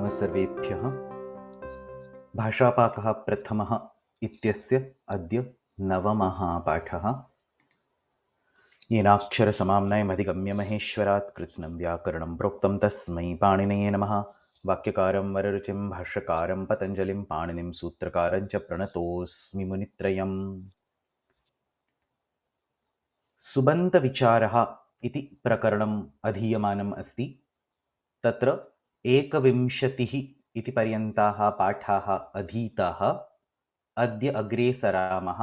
नमः सर्वेभ्यः। भाषापाकः प्रथमः इत्यस्य अद्य नवमः पाठः। येनाक्षरसमाम्नायमधिगम्य महेश्वरात् कृत्स्नं व्याकरणं प्रोक्तं तस्मै पाणिनये नमः। वाक्यकारं वररुचिं भाष्यकारं पतञ्जलिं पाणिनिं सूत्रकारं च प्रणतोऽस्मि मुनित्रयम्। सुबन्तविचारः इति प्रकरणम् अधीयमानम् अस्ति। तत्र 21 इति पर्यन्ताः पाठाः अधीताः। अद्य अग्रे सरामः।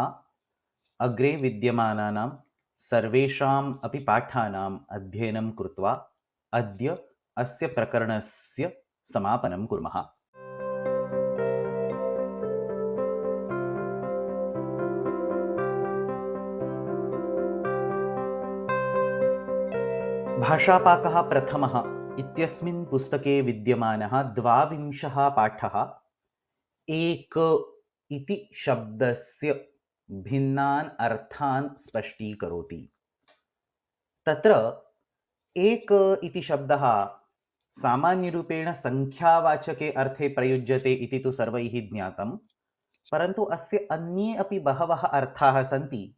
अग्रे विद्यमानानां सर्वेषाम् अपि पाठानाम् अध्ययनं कृत्वा अद्य अस्य प्रकरणस्य समापनं कुर्मः। भाषापाकः प्रथमः इत्यस्मिन् पुस्तके विद्यमानः 22 पाठः एक इति शब्दस्य भिन्नान् अर्थान् स्पष्टीकरोति। तत्र एक इति शब्दः सामान्यरूपेण संख्यावाचके अर्थे प्रयुज्यते इति तु सर्वैः ज्ञातं, परन्तु अस्य अन्ये अपि बहवः अर्थाः सन्ति।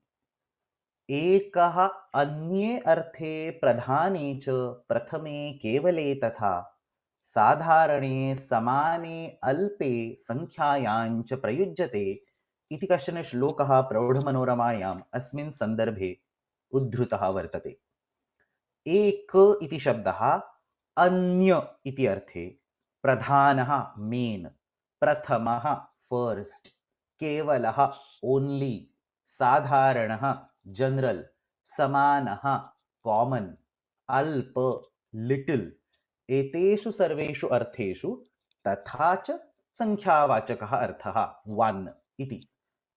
एकः अन्ये अर्थे प्रधाने च प्रथमे केवले तथा साधारणे समाने अल्पे संख्यायां च प्रयुज्यते इति कश्चन श्लोकः प्रौढमनोरमायाम् अस्मिन् सन्दर्भे उद्धृतः वर्तते। एक इति शब्दः अन्य इति अर्थे प्रधानः मेन, प्रथमः फर्स्ट, केवलः ओन्ली, साधारणः जनरल, समानः कॉमन, अल्प लिटिल एतेषु सर्वेषु अर्थेषु तथा च संख्यावाचकः अर्थः वन इति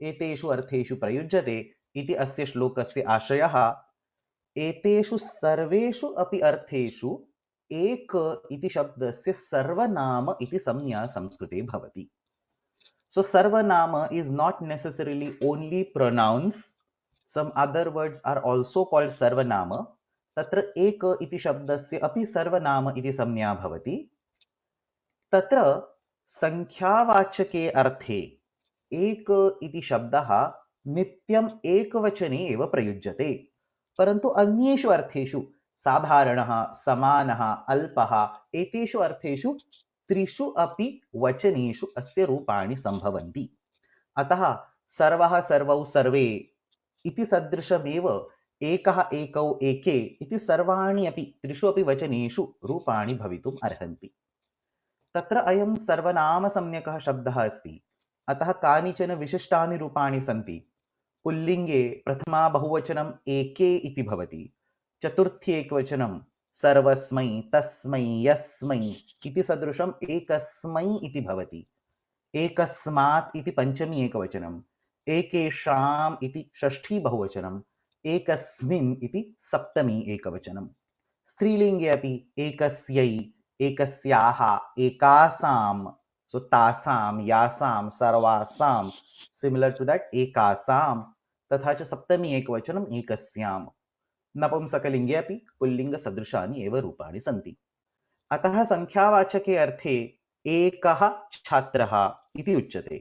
एतेषु अर्थेषु प्रयुज्यते इति अस्य श्लोकस्य आशयः। एतेषु सर्वेषु अपि अर्थेषु एक इति शब्दस्य सर्वनाम इति संज्ञा संस्कृते भवति। So sarvanama is not necessarily only pronouns. Some other words are also called sarvanama. तत्र एक इति शब्दस्य अपि सर्वनाम इति संज्ञा भवति। तत्र संख्यावाचके अर्थे एक इति शब्दः नित्यम् एकवचने एव प्रयुज्यते, परन्तु अन्येषु अर्थेषु साधारणः, समानः, अल्पः एतेषु अर्थेषु त्रिषु अपि वचनेषु अस्य रूपाणि सम्भवन्ति। अतः सर्वः, सर्वौ, सर्वे इति सदृशमेव एकः, एकौ, एके इति सर्वाणि अपि त्रिषु अपि वचनेषु रूपाणि भवितुम् अर्हन्ति। तत्र अयं सर्वनामसंज्ञकः शब्दः अस्ति, अतः कानिचन विशिष्टानि रूपाणि सन्ति। पुल्लिङ्गे प्रथमा बहुवचनम् एके इति भवति, चतुर्थी एकवचनं सर्वस्मै, तस्मै, यस्मै इति सदृशम् एकस्मै इति भवति। एकस्मात् इति पंचमी एकवचनम्, एकेषाम् इति षष्ठी बहुवचनम्, एकस्मिन् इति सप्तमी एकवचनम्। स्त्रीलिङ्गे अपि एकस्यै, एकस्याः, एकासां, so तासां, यासां, सर्वासां, similar to that एकासां, तथा च सप्तमी एकवचनम् एकस्यां। नपुंसकलिङ्गे अपि पुल्लिङ्गसदृशानि एव रूपाणि सन्ति। अतः संख्यावाचके अर्थे एकः छात्रः इति उच्यते।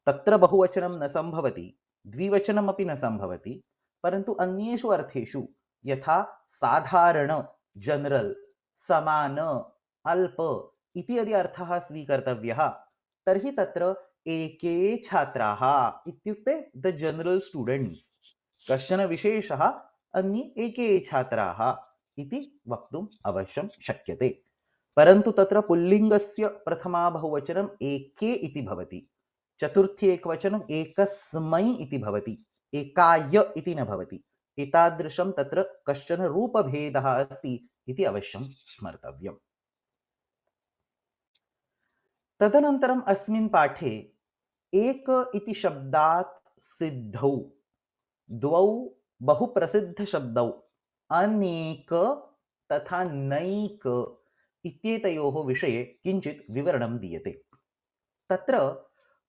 तत्र बहुवचनं न सम्भवति, द्विवचनमपि न सम्भवति, परन्तु अन्येषु अर्थेषु यथा साधारण, जनरल, समान, अल्प इति यदि अर्थः स्वीकर्तव्यः तर्हि तत्र एके छात्राः इत्युक्ते द जनरल स्टूडेंट्स, कश्चन विशेषः अन्ये एके छात्राः इति वक्तुम् अवश्यं शक्यते। परन्तु तत्र पुल्लिङ्गस्य प्रथमा बहुवचनम् एके इति भवति, चतुर्थी एकवचनम् एकस्मै इति भवति, एकाय इति न भवति। एतादृशं तत्र कश्चन रूपभेदः अस्ति इति अवश्यं स्मर्तव्यम्। तदनन्तरम् अस्मिन् पाठे एक इति शब्दात् सिद्धौ द्वौ बहुप्रसिद्धशब्दौ अनेक तथा नैक इत्येतयोः विषये किञ्चित् विवरणं दीयते। तत्र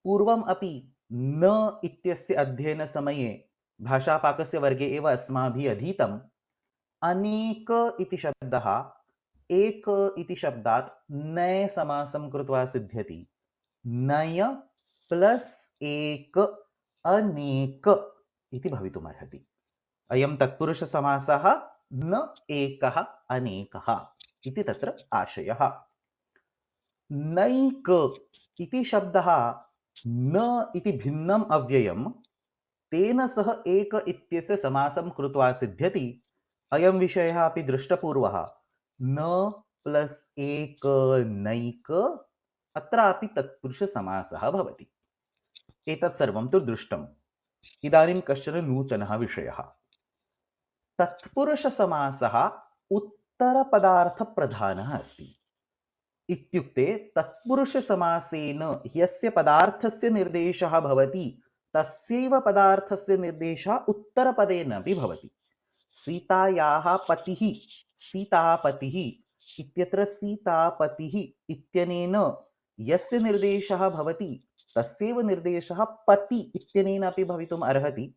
पूर्वम् अपि न इत्यस्य अध्ययनसमये भाषापाकस्य वर्गे एव अस्माभिः अधीतम्। अनेक इति शब्दः एक इति शब्दात् नय समासं कृत्वा सिद्ध्यति। नय प्लस एक अनेक इति भवितुमर्हति। अयं तत्पुरुषसमासः न एकः अनेकः इति तत्र आशयः। नैक इति शब्दः न इति भिन्नम् अव्ययं तेन सह एक इत्यस्य समासं कृत्वा सिद्ध्यति। अयं विषयः अपि दृष्टपूर्वः। न प्लस एक नैक अत्रापि तत्पुरुषसमासः भवति। एतत् सर्वं तु दृष्टम्। इदानीं कश्चन नूतनः विषयः। तत्पुरुषसमासः उत्तरपदार्थप्रधानः अस्ति। इत्युक्ते तत्पुरुषसमासेन यस्य पदार्थस्य निर्देशः भवति तस्यैव पदार्थस्य निर्देशः उत्तरपदेन अपि भवति। सीतायाः पतिः सीतापतिः इत्यत्र सीतापतिः इत्यनेन यस्य निर्देशः भवति तस्यैव निर्देशः पति इत्यनेन अपि भवितुम् अर्हति।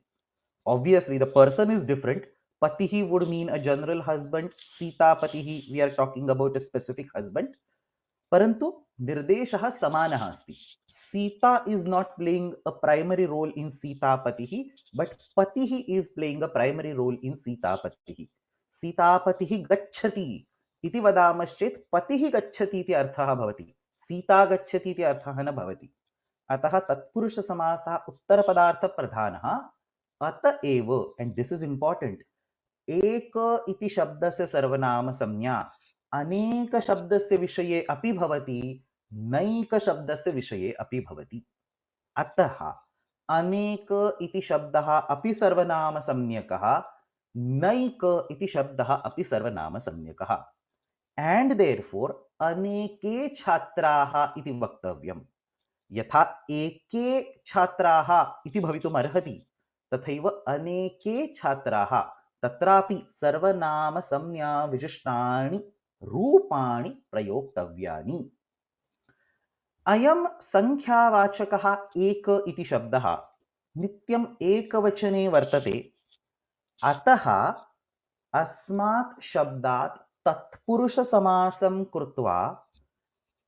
Obviously the person is different. Patihi would mean a general husband. Sitapatihi, we are talking about a specific husband. परंतु निर्देशः समानः अस्ति. Sita is not playing a primary role in सीतापतिः, but पतिः is playing a primary role in सीतापतिः. सीतापतिः गच्छति इति वदामश्चेत् पतिः गच्छति इति अर्थः भवति. सीता गच्छति इति अर्थः न भवति. अतः तत्पुरुषसमासः उत्तरपदार्थप्रधानः. अतएव, and this is important, एक इति शब्दस्य सर्वनामसंज्ञा अनेक शब्दस्य विषये अपि भवति, नैक शब्दस्य विषये अपि भवति. अतः अनेक इति शब्दः अपि सर्वनामसंज्ञकः, नैक इति शब्दः अपि सर्वनामसंज्ञकः. एंड देयरफॉर अनेके छात्राः इति वक्तव्यम्. यथा एके छात्राः इति भवितुम् अर्हति तथैव अनेके छात्राः, तत्रापि सर्वनामसंज्ञा विशिष्टानि रूपाणि प्रयोक्तव्यानि. अयं संख्यावाचकः एक इति शब्दः नित्यम् एकवचने वर्तते. अतः अस्मात् शब्दात् तत्पुरुषसमासं कृत्वा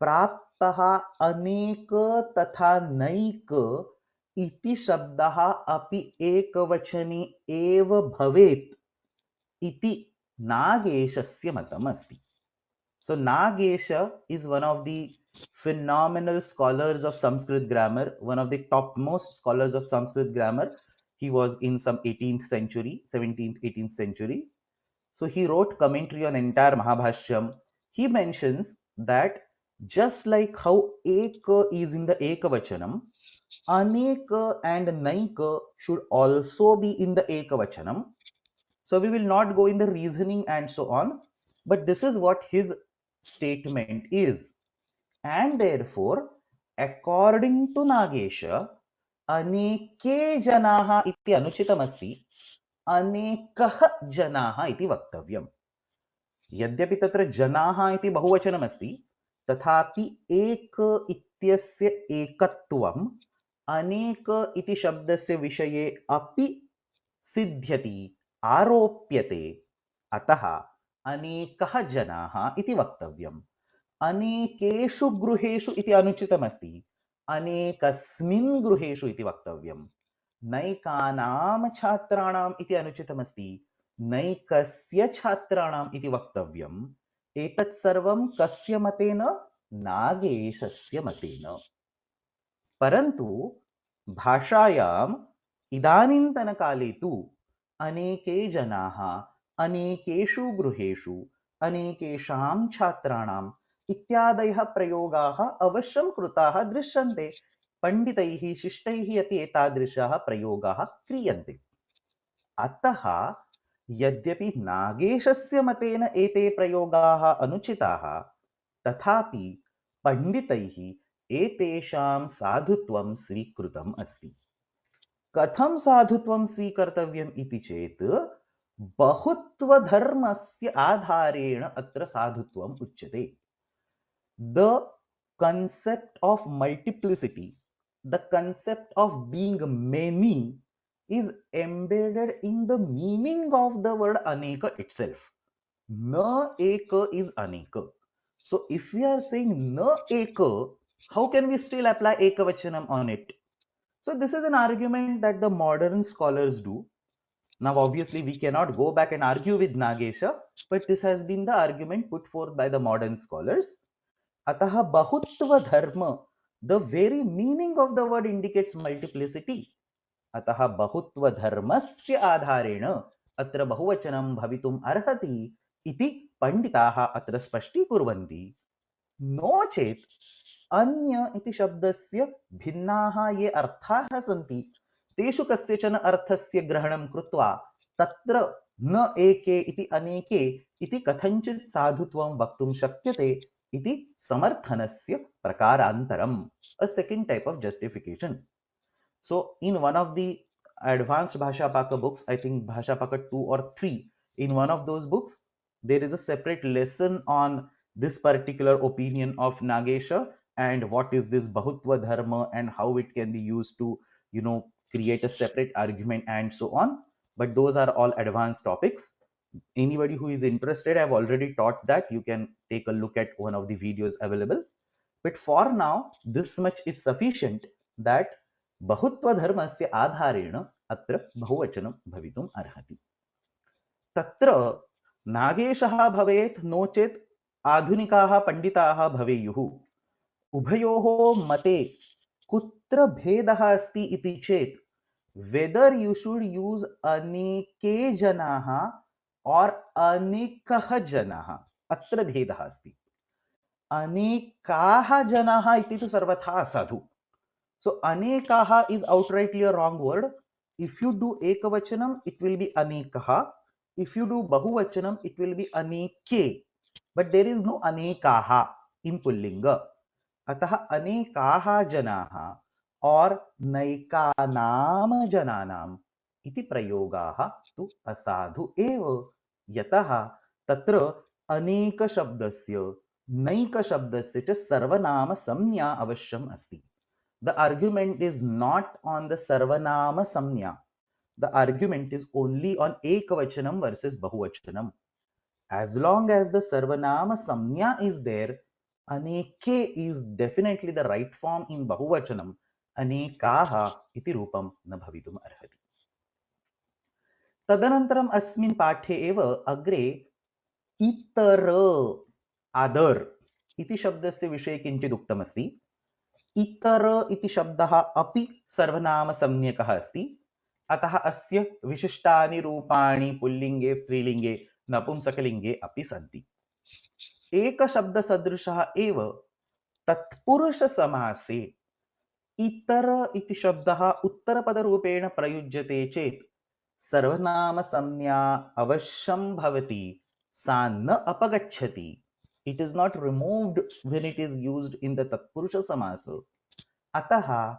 प्राप्तः अनेक तथा नैक इति शब्दः अपि एकवचने एव भवेत् इति नागेशस्य मतम् अस्ति. So Nagesha is one of the phenomenal scholars of Sanskrit grammar, one of the topmost scholars of Sanskrit grammar. He was in some 18th century, 17th, 18th century. So he wrote commentary on entire Mahabhashyam. He mentions that just like how Eka is in the Ekavachanam, Aneka and Naika should also be in the Ekavachanam. So we will not go in the reasoning and so on, but this is what his statement is. And therefore, according to Nagesha, अनेके जनाः इति अनुचितमस्ति, अनेकः जनाः इति वक्तव्यम्. यद्यपि तत्र जनाः इति बहुवचनमस्ति, तथापि एक इत्यस्य एकत्वम् अनेक इति शब्दस्य विषये अपि सिद्ध्यति, आरोप्यते. अतः अनेकः जनाः इति वक्तव्यम्. अनेकेषु गृहेषु इति अनुचितमस्ति, अनेकस्मिन् गृहेषु इति वक्तव्यम्. नैकानां छात्राणाम् इति अनुचितमस्ति, नैकस्य छात्राणाम् इति वक्तव्यम्. एतत् सर्वं कस्य मतेन? नागेशस्य मतेन. परन्तु भाषायाम् इदानीन्तनकाले तु अनेके जनाः, अनेकेषु गृहेषु, अनेकेषां छात्राणाम् इत्यादयः प्रयोगाः अवश्यं कृताः दृश्यन्ते. पंडितैः शिष्टैः अपि एतादृशाः प्रयोगाः क्रियन्ते. अतः यद्यपि नागेशस्य मतेन एते प्रयोगाः अनुचिताः, तथापि पंडितैः एतेषां साधुत्वं स्वीकृतम् अस्ति. कथं साधुत्वं स्वीकर्तव्यम् इति चेत् बहुत्वधर्मस्य आधारेण अत्र साधुत्वम् उच्यते. The concept of multiplicity, the concept of being many is embedded in the meaning of the word aneka itself. Na eka is aneka. So if we are saying na eka, how can we still apply ekavachanam on it? So this is an argument that the modern scholars do. Now obviously we cannot go back and argue with Nagesha, but this has been the argument put forth by the modern scholars. Ataha bahutva dharma, the very meaning of the word indicates multiplicity. अतः बहुत्व धर्मस्य आधारेण अत्र बहुवचनं भवितुम् अर्हति इति पंडिताः अत्र स्पष्टीकुर्वन्ति। नो चेत् अन्य इति शब्दस्य भिन्नाः ये अर्थाः सन्ति तेषु कस्यचन अर्थस्य ग्रहणं कृत्वा तत्र न एके इति अनेके इति कथञ्चित् साधुत्वं वक्तुं शक्यते इति समर्थनस्य प्रकारान्तरम्, a second type of justification. So in one of the advanced Bhashapaka books, I think Bhashapaka 2 or 3, in one of those books, there is a separate lesson on this particular opinion of Nagesha and what is this Bahutva Dharma and how it can be used to, create a separate argument and so on. But those are all advanced topics. Anybody who is interested, I've already taught that. You can take a look at one of the videos available. But for now, this much is sufficient that बहुत्वधर्मस्य आधारेण अत्र बहुवचनं भवितुम् अर्हति। तत्र नागेशः भवेत् नो चेत् आधुनिकाः पण्डिताः भवेयुः। उभयोः मते कुत्र भेदः अस्ति इति चेत् whether you should use अनेके जनाः और अनेकः जनाः, अत्र भेदः अस्ति। अनेकाः जनाः इति तु सर्वथा असाधु. So anekaha is outrightly a wrong word. If you do ekavachanam, it will be anekaha. If you do bahuvachanam, it will be aneke. But there is no anekaha in pullinga. Ataha anekaha janaha or naikanam jananam iti prayogaha tu asadhu eva. Yataha tatra aneka shabdasya naika shabdasya cha sarvanama samnya avashyam asti. The argument is not on the sarvanama samnya. The argument is only on ekavachanam versus bahuvachanam. As long as the sarvanama samnya is there, aneke is definitely the right form in bahuvachanam. Anekaha iti rupam na bhavitum arhati. तदनन्तरम् अस्मिन् पाठे एव अग्रे इतर other इति शब्दस्य विषये किञ्चित् उक्तमस्ति. इतर इति शब्दः अपि सर्वनामसंज्ञकः अस्ति. अतः अस्य विशिष्टानि रूपाणि पुल्लिङ्गे, स्त्रीलिङ्गे, नपुंसकलिङ्गे अपि सन्ति. एकशब्दसदृशः एव तत्पुरुषसमासे इतर इति शब्दः उत्तरपदरूपेण प्रयुज्यते चेत् सर्वनामसंज्ञा अवश्यं भवति, सा न अपगच्छति. It is not removed when it is used in the Tatpurusha Samasa. Ataha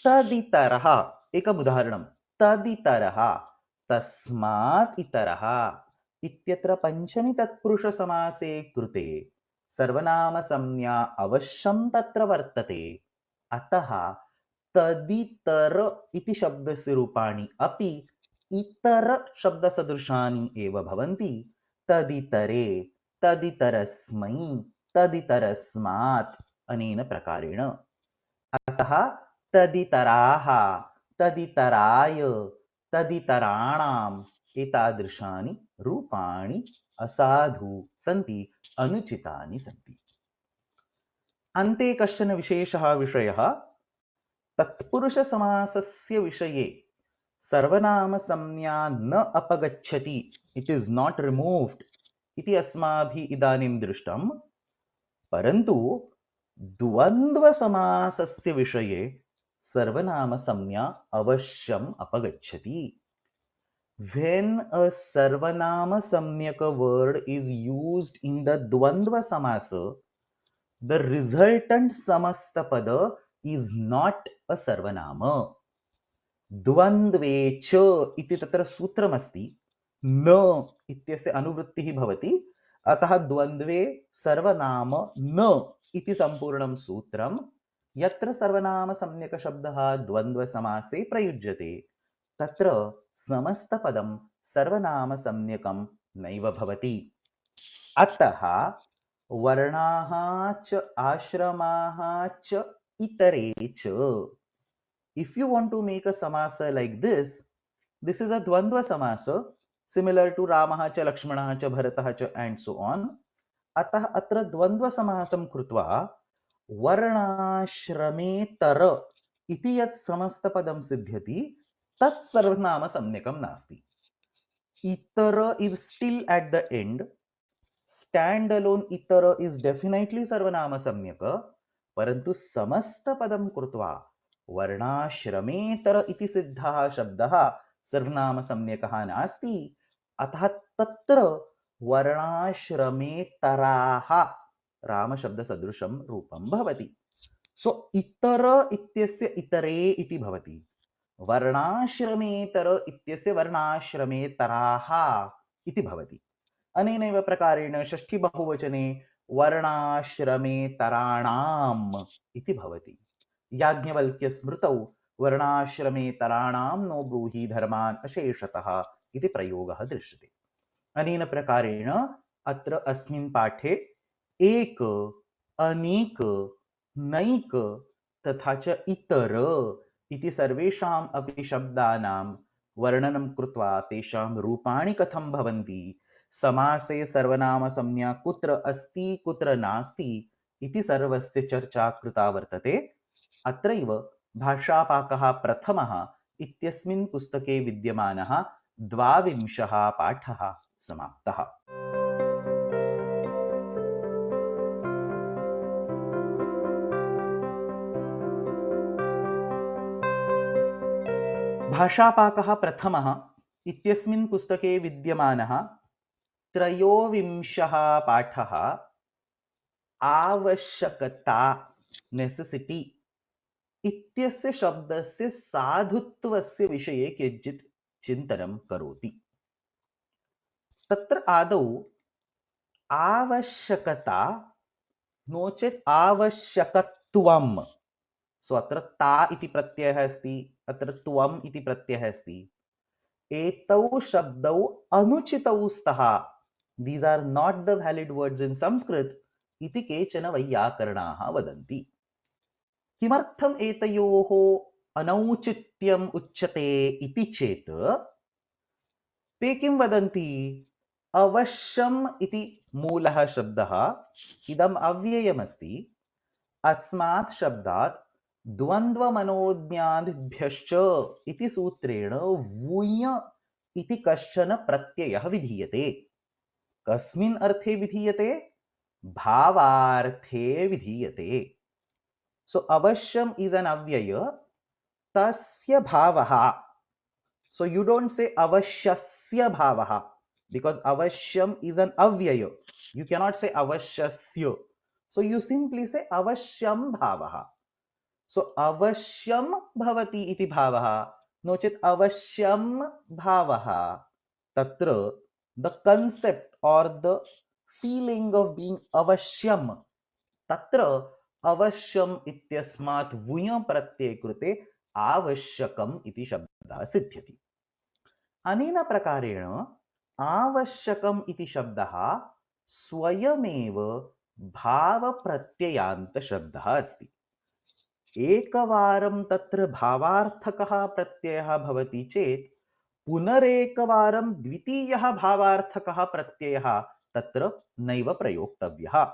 taditaraha. Ekam udaharanam. Taditaraha. Tasmat itaraha. Ityatra panchami Tatpurusha Samase krute. Sarvanama samnya avashyam tatra vartate. Ataha taditar iti shabdasya rupani api इतर शब्दसदृशानि एव भवन्ति. तदितरे, तदितरस्मै, तदितरस्मात् अनेन प्रकारेण. अतः तदितराः, तदितराय, तदितराणाम् एतादृशानि रूपाणि असाधु सन्ति, अनुचितानि सन्ति. अन्ते कश्चन विशेषः विषयः तत्पुरुषसमासस्य विषये सर्वनामसंज्ञा न अपगच्छति, इट इज नॉट रिमूव्ड इति अस्माभिः इदानीं दृष्टं. परन्तु द्वन्द्वसमासस्य विषये सर्वनामसंज्ञा अवश्यम् अपगच्छति. When a sarvanamasanyaka word is used in the dvandva samasa, the resultant samastapada is not a sarvanama. द्वन्द्वे च इति तत्र सूत्रमस्ति. न इत्यस्य अनुवृत्तिः भवति. अतः द्वन्द्वे सर्वनाम न इति सम्पूर्णं सूत्रं. यत्र सर्वनामसंज्ञकशब्दः द्वन्द्वसमासे प्रयुज्यते तत्र समस्तपदं सर्वनामसंज्ञकं नैव भवति. अतः वर्णाः च आश्रमाः च इतरे च. If you want to make a samasa like this is a dvandva samasa similar to Ramah cha Lakshmanah cha Bharatah cha and so on. अतः अत्र द्वन्द्व समासं कृत्वा वर्णाश्रमेतर इति यत् समस्तपदं सिद्ध्यति तत् सर्वनाम सम्यकं नास्ति. इतर is still at the end. Stand alone इतर is definitely सर्वनाम सम्यक, परंतु समस्तपदं कृत्वा वर्णाश्रमेतर इति सिद्धः शब्दः सर्वनाम सम्यकः नास्ति. अतः तत्र वर्णाश्रमेतराः रामशब्दसदृशं रूपं भवति. सो इतर इत्यस्य इतरे इति भवति. वर्णाश्रमेतर इत्यस्य वर्णाश्रमेतराः इति भवति. अनेनैव प्रकारेण षष्ठी बहुवचने वर्णाश्रमेतराणाम् इति भवति. याज्ञवल्क्यस्मृतौ वर्णाश्रमेतराणां नो ब्रूहि धर्मान् अशेषतः इति प्रयोगः दृश्यते. अनेन प्रकारेण अत्र अस्मिन् पाठे एक, अनेक, नैक तथा च इतर इति सर्वेषाम् अपि शब्दानां वर्णनं कृत्वा तेषां रूपाणि कथं भवन्ति, समासे सर्वनामसंज्ञा कुत्र अस्ति कुत्र नास्ति इति सर्वस्य चर्चा कृता वर्तते. अत्रैव भाषापाकः प्रथमः इत्यस्मिन् पुस्तके विद्यमानः 22 पाठः समाप्तः. भाषापाकः प्रथमः इत्यस्मिन् पुस्तके विद्यमानः 23 पाठः आवश्यकता नेसेसिटी इत्यस्य शब्दस्य साधुत्वस्य विषये किञ्चित् चिन्तनं करोति. तत्र आदौ आवश्यकता नो चेत् आवश्यकत्वं. सो अत्र ता इति प्रत्ययः अस्ति, अत्र त्वम् इति प्रत्ययः अस्ति. एतौ शब्दौ अनुचितौ स्तः. These are not the valid words in Sanskrit इति केचन वैयाकरणाः वदन्ति. किमर्थम् एतयोः अनौचित्यम् उच्यते इति चेत् ते किं वदन्ति, अवश्यम् इति मूलः शब्दः इदम् अव्ययमस्ति. अस्मात् शब्दात् द्वन्द्वमनोज्ञादिभ्यश्च इति सूत्रेण वुञ् इति कश्चन प्रत्ययः विधीयते. कस्मिन् अर्थे विधीयते? भावार्थे विधीयते. सो अवश्यम इज एन अव्यय, तस्य भावः. सो यू डोंट से अवश्यस्य भावः because avashyam is an avyaya. You cannot say avashyasya. So you simply say avashyam bhavah. So avashyam bhavati iti bhavah, no chet avashyam bhavah. Tatra the concept or the feeling of being avashyam, tatra avashyam ityasmat vuya pratyay कृते आवश्यकम इति शब्दः सिद्ध्यति. अनेन प्रकारेण आवश्यकम इति शब्दः स्वयमेव भावप्रत्ययान्त शब्दः अस्ति. एकवारं तत्र भावार्थकः प्रत्ययः भवति चेत् पुनरेकवारं द्वितीयः भावार्थकः प्रत्ययः तत्र नैव प्रयोक्तव्यः.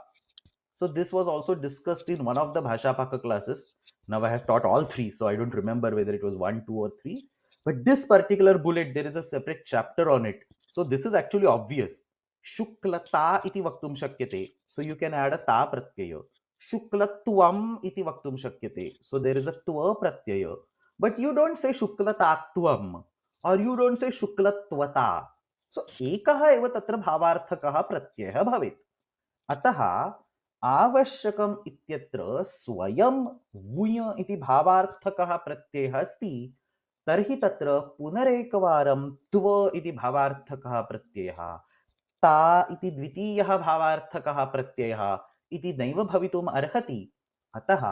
So this was also discussed in one of the Bhashapaka classes. Now I have taught all three, so I don't remember whether it was 1, 2 or 3. But this particular bullet, there is a separate chapter on it. So this is actually obvious. Shuklata iti vaktum shakyate. So you can add a ta pratyaya. Shuklatvam iti vaktum shakyate. So there is a tva pratyaya. But you don't say shuklatatvam or you don't say shuklatvata. So ekaha eva tatra bhavarthakah pratyayah bhavet. अतः आवश्यकम् इत्यत्र स्वयं वुञ् इति भावार्थकः प्रत्ययः अस्ति. तर्हि तत्र पुनरेकवारं त्व इति भावार्थकः प्रत्ययः, ता इति द्वितीयः भावार्थकः प्रत्ययः इति नैव भवितुम् अर्हति. अतः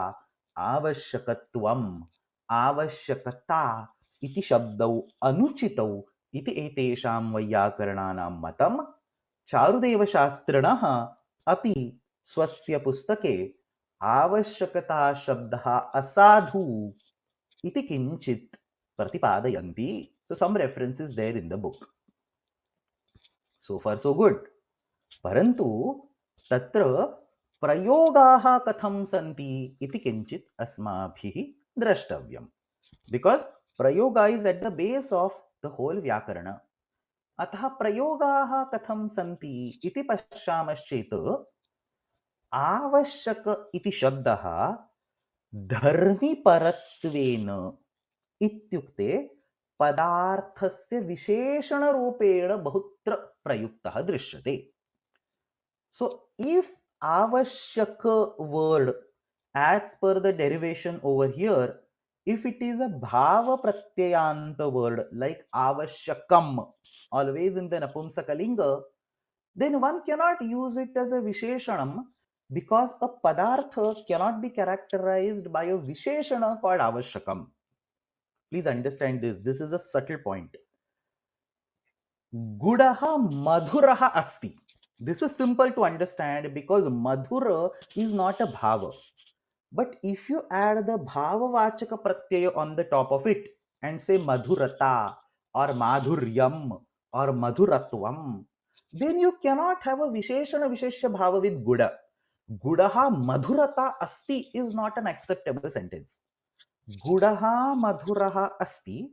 आवश्यकत्वम्, आवश्यकता इति शब्दौ अनुचितौ इति एतेषां वैयाकरणानां मतं. चारुदेवशास्त्रिणः अपि स्वस्य पुस्तके आवश्यकता शब्दः असाधु इति किञ्चित् प्रतिपादयन्ति. So some references there in the book. So far so good. परन्तु तत्र प्रयोगाः कथं सन्ति इति किञ्चित् अस्माभिः द्रष्टव्यम्. Because प्रयोगा is at the base of the whole व्याकरण. अतः प्रयोगाः कथं सन्ति इति पश्यामश्चेत् आवश्यक इति शब्दः धर्मिपरत्वेन इत्युक्ते पदार्थस्य विशेषणरूपेण बहुत्र प्रयुक्तः दृश्यते. So if avashyaka word, as per the derivation over here, if it is a bhava pratyayanta word like avashyakam, always in the napumsakalinga, then one cannot use it as a visheshanam, because a padartha cannot be characterized by a visheshana called avashyakam. Please understand this. This is a subtle point. Gudaha madhuraha asti. This is simple to understand because madhura is not a bhava. But if you add the bhava vachaka pratyaya on the top of it and say madhurata or madhuryam or madhuratvam, then you cannot have a visheshana visheshya bhava with guda. Gudaha madhurata asti is not an acceptable sentence. Gudaha madhuraha asti,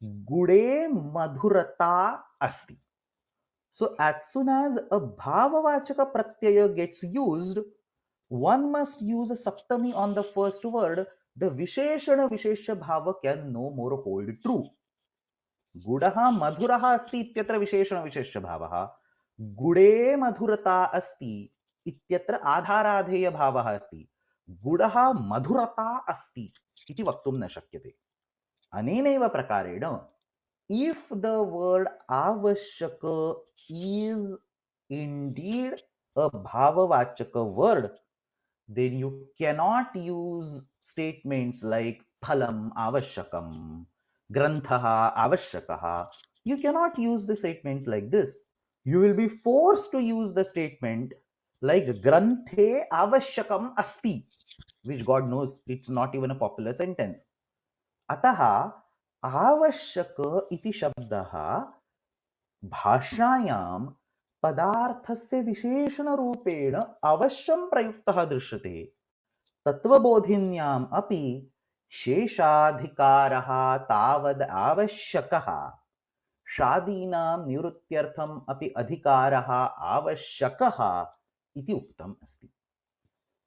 gude madhurata asti. So as soon as a bhavavachaka pratyaya gets used, one must use a saptami on the first word. The visheshana visheshya bhava can no more hold true. Gudaha madhuraha asti ityatra visheshana visheshya bhavaha. Gude madhurata asti ityatra adharadheya bhavaha asti. Gudaha madhurata asti iti vaktum na shakyate. Anenaiva prakarena, if the word avashyaka is indeed a bhavavachaka word, then you cannot use statements like phalam avashyakam, granthaha avashyakaha. You cannot use the statements like this. You will be forced to use the statement like granthe avashyakam asti, which God knows it's not even a popular sentence. Ataha आवश्यक इति शब्दः भाषायां पदार्थस्य विशेषणरूपेण अवश्यं प्रयुक्तः दृश्यते. तत्त्वबोधिन्याम् अपि शेषाधिकारः तावद् आवश्यकः. शादीनां निवृत्त्यर्थम् अपि अधिकारः आवश्यकः इति उक्तम् अस्ति.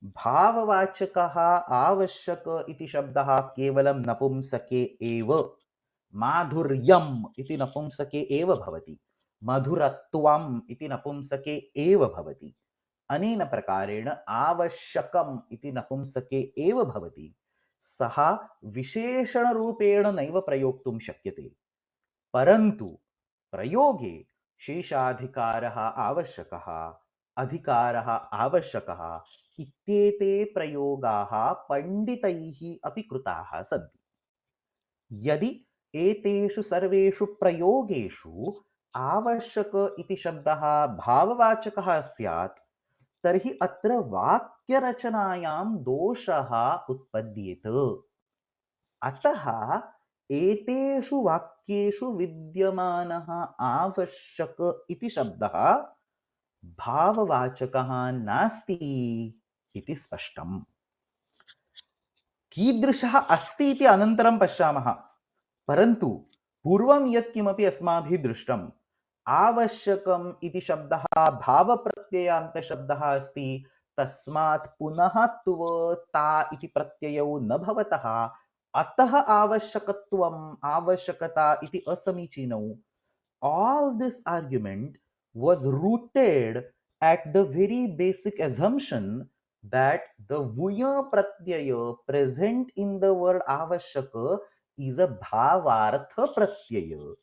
भाववाचकः आवश्यक इति शब्दः केवलं नपुंसके एव. माधुर्यम् इति नपुंसके एव भवति. मधुरत्वम् इति नपुंसके एव भवति. अनेन प्रकारेण आवश्यकम् इति नपुंसके एव भवति. सः विशेषणरूपेण नैव प्रयोक्तुं शक्यते. परन्तु प्रयोगे शेषाधिकारः आवश्यकः, अधिकारः आवश्यकः इत्येते प्रयोगाः पण्डितैः अपि कृताः सन्ति. यदि एतेषु सर्वेषु प्रयोगेषु आवश्यक इति शब्दः भाववाचकः स्यात्, तर्हि अत्र वाक्यरचनायां दोषः उत्पद्येत. अतः एतेषु वाक्येषु विद्यमानः आवश्यक इति शब्दः भाववाचकः नास्ति इति स्पष्टम्. कीदृशः अस्ति इति अनन्तरं पश्यामः. परन्तु पूर्वं यत्किमपि अस्माभिः दृष्टम्, आवश्यकम् इति शब्दः भावप्रत्ययान्तशब्दः अस्ति. तस्मात् पुनः त्व ता इति प्रत्ययौ न भवतः. अतः आवश्यकत्वम् आवश्यकता इति असमीचीनौ. All this argument was rooted at the very basic assumption that the vuya pratyaya present in the word avashyaka is a bhavartha pratyaya.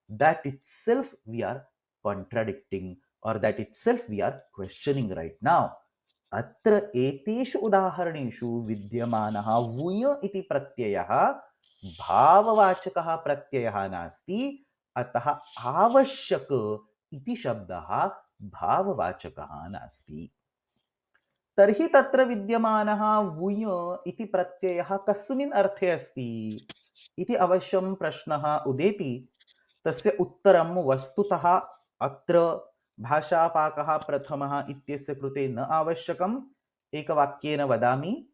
That itself we are contradicting, or that itself we are questioning right now. अत्र एतेषु उदाहरणेषु विद्यमानः वुय इति प्रत्ययः भाववाचकः प्रत्ययः नास्ति. अतः आवश्यक इति शब्दः भाववाचकः नास्ति। तर्हि तत्र विद्यमानः वुञ इति प्रत्ययः कस्मिन् अर्थे अस्ति इति अवश्यं प्रश्नः उदेति। तस्य उत्तरं वस्तुतः अत्र भाषापाकः प्रथमः इत्यस्य कृते न आवश्यकम्। एकवाक्येन वदामि,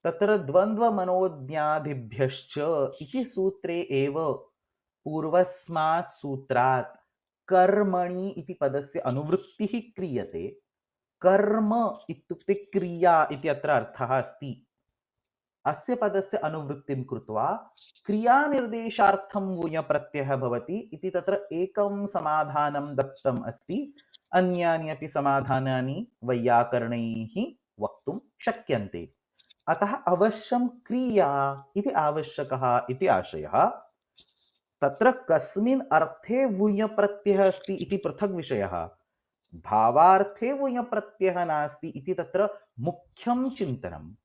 तत्र द्वन्द्वमनोज्ञादिभ्यश्च इति सूत्रे एव पूर्वस्मात् सूत्रात् कर्मणि इति पदस्य अनुवृत्तिः क्रियते। कर्म इत्युक्ते क्रिया इति अत्र अर्थः अस्ति। अस्य पदस्य अनुवृत्तिं कृत्वा क्रियानिर्देशार्थं वुञ प्रत्ययः भवति इति तत्र एकं समाधानं दत्तम् अस्ति। अन्यानि अपि समाधानानि वैयाकरणैः वक्तुं शक्यन्ते। अतः अवश्यं क्रिया इति आवश्यकः इति आशयः। तत्र कस्मिन् अर्थे वुञ प्रत्ययः अस्ति इति पृथक् विषयः। भावार्थे वुञ प्रत्ययः नास्ति इति तत्र मुख्यं चिन्तनम्।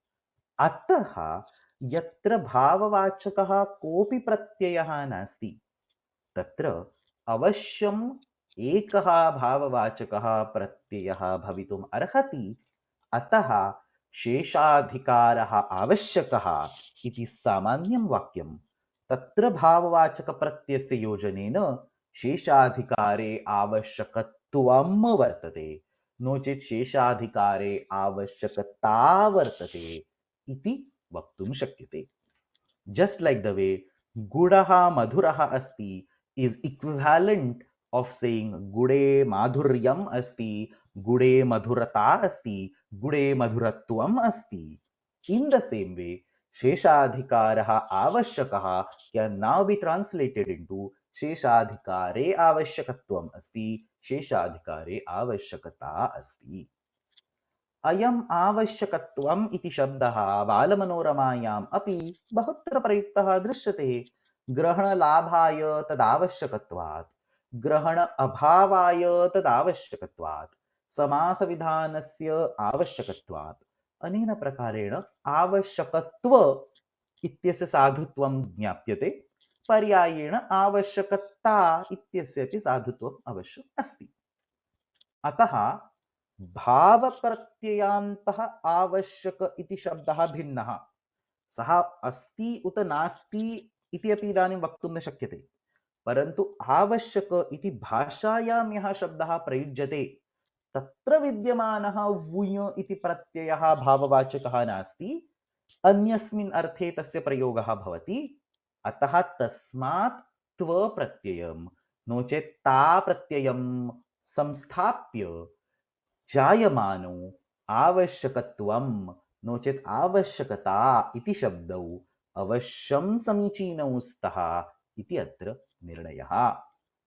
अतः यत्र भाववाचकः कोऽपि प्रत्ययः नास्ति तत्र अवश्यम् एकः भाववाचकः प्रत्ययः भवितुम् अर्हति। अतः शेषाधिकारः आवश्यकः इति सामान्यं वाक्यं। तत्र भाववाचकप्रत्ययस्य योजनेन शेषाधिकारे आवश्यकत्वं वर्तते, नो चेत् शेषाधिकारे आवश्यकता वर्तते इति वक्तुं शक्यते। Just like the way gudaha madhuraha asti is equivalent of saying gude madhuryam asti, gude madhurata asti, gude madhuratvam asti. In the same way, sheshadhikaraha avashyakaha can now be translated into sheshadhikare avashyakatvam asti, sheshadhikare avashyakata asti. अयम् आवश्यकत्वम् इति शब्दः बालमनोरमायाम् अपि बहुत्र प्रयुक्तः दृश्यते। ग्रहणलाभाय तदावश्यकत्वात्, ग्रहण अभावाय तदावश्यकत्वात्, समासविधानस्य आवश्यकत्वात्। अनेन प्रकारेण आवश्यकत्व इत्यस्य साधुत्वं ज्ञाप्यते। पर्यायेण आवश्यकता इत्यस्य अपि साधुत्वम् अवश्यम् अस्ति। अतः भावप्रत्ययान्तः आवश्यक इति शब्दः भिन्नः। सः अस्ति उत नास्ति इति अपि इदानीं वक्तुं न शक्यते। परन्तु आवश्यक इति भाषायां यः शब्दः प्रयुज्यते तत्र विद्यमानः वुञ इति प्रत्ययः भाववाचकः नास्ति, अन्यस्मिन् अर्थे तस्य प्रयोगः भवति। अतः तस्मात् त्व प्रत्ययं नो चेत् ता प्रत्ययं संस्थाप्य जायमानो आवश्यकत्वं नो चेत् आवश्यकता इति शब्दौ अवश्यं समीचीनौ स्तः इति अत्र निर्णयः।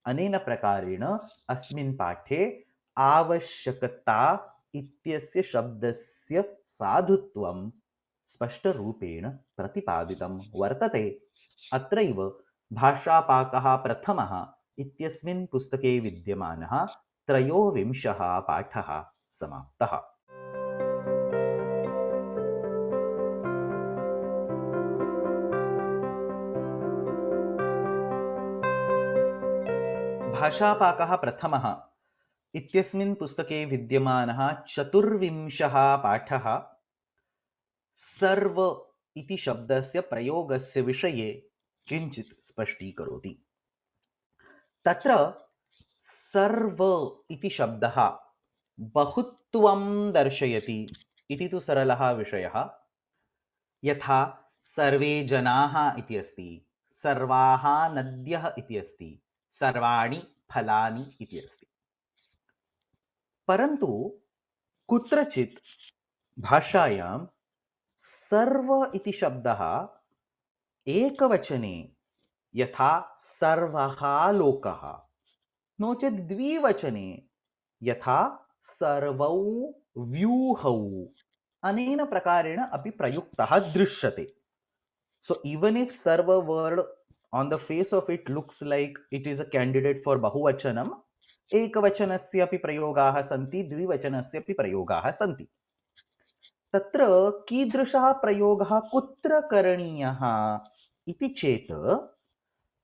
अनेन प्रकारेण अस्मिन् पाठे आवश्यकता इत्यस्य शब्दस्य साधुत्वं स्पष्टरूपेण प्रतिपादितं वर्तते। अत्रैव भाषापाकः प्रथमः इत्यस्मिन् पुस्तके विद्यमानः त्रयोविंशः पाठः समाप्तः। भाषापाकः प्रथमः इत्यस्मिन् पुस्तके विद्यमानः चतुर्विंशः पाठः सर्व इति शब्दस्य प्रयोगस्य विषये किञ्चित् स्पष्टीकरोति। तत्र सर्व इति शब्दः बहुत्वं दर्शयति इति तु सरलः विषयः। यथा सर्वे जनाः इति अस्ति, सर्वाः नद्यः इति अस्ति, सर्वाणि फलानि इति अस्ति। परन्तु कुत्रचित् भाषायां सर्व इति शब्दः एकवचने यथा सर्वः लोकः, नो चेत् द्विवचने यथा सर्वौ व्यूहौ अनेन प्रकारेण अपि प्रयुक्तः दृश्यते. So even if sarva word on the face of it looks like it is a candidate for bahuvachanam, ekavachanasya api prayogaः सन्ति, द्विवचनस्य अपि प्रयोगाः सन्ति. तत्र कीदृशः प्रयोगः कुत्र करणीयः इति चेत्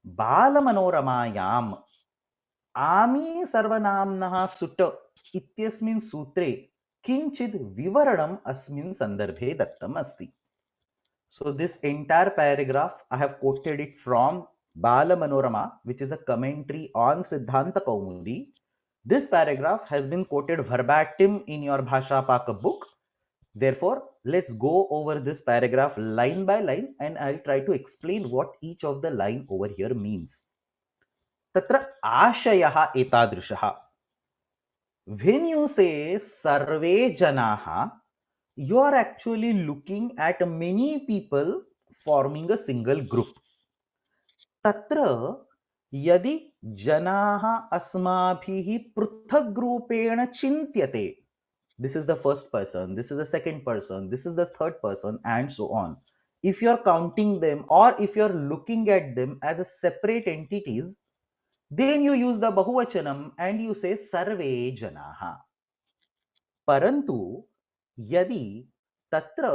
बालमनोरमायाम् आमी सर्वनाम्नः सुट इत्यस्मिन् सूत्रे किञ्चित् विवरणम् अस्मिन् सन्दर्भे दत्तम् अस्ति. So this entire paragraph I have quoted it from Bala Manorama, which is a commentary on Siddhanta Kaumudi. This paragraph has been quoted verbatim in your Bhasha Paka book. Therefore, let's go over this paragraph line by line and I'll try to explain what each of the line over here means. Tatra ashayah etadrishah. When you say sarve janaha, you are actually looking at many people forming a single group. Tatra यदि जनाः अस्माभिः पृथक् रूपेण चिन्त्यते, this is the first person, this is the second person, this is the third person, and so on. If you are counting them or if you are looking at them as a separate entities, then you use the bahuvachanam and you say sarve janaha. Parantu यदि तत्र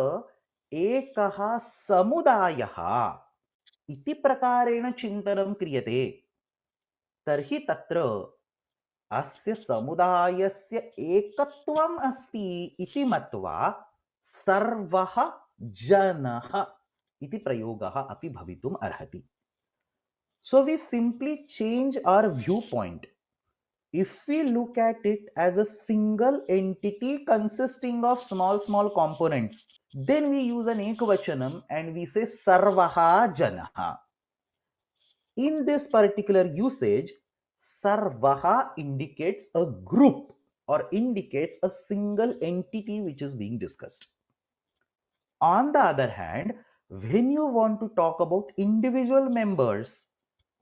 एकः समुदायः इति प्रकारेण चिन्तनं क्रियते, तर्हि तत्र अस्य समुदायस्य एकत्वम् अस्ति इति मत्वा सर्वः जनः इति प्रयोगः अपि भवितुम् अर्हति. So we simply change our viewpoint. If we look at it as a single entity consisting of small components, then we use an ekvachanam and we say sarvaha janaha. In this particular usage, sarvaha indicates a group or indicates a single entity which is being discussed. On the other hand, when you want to talk about individual members,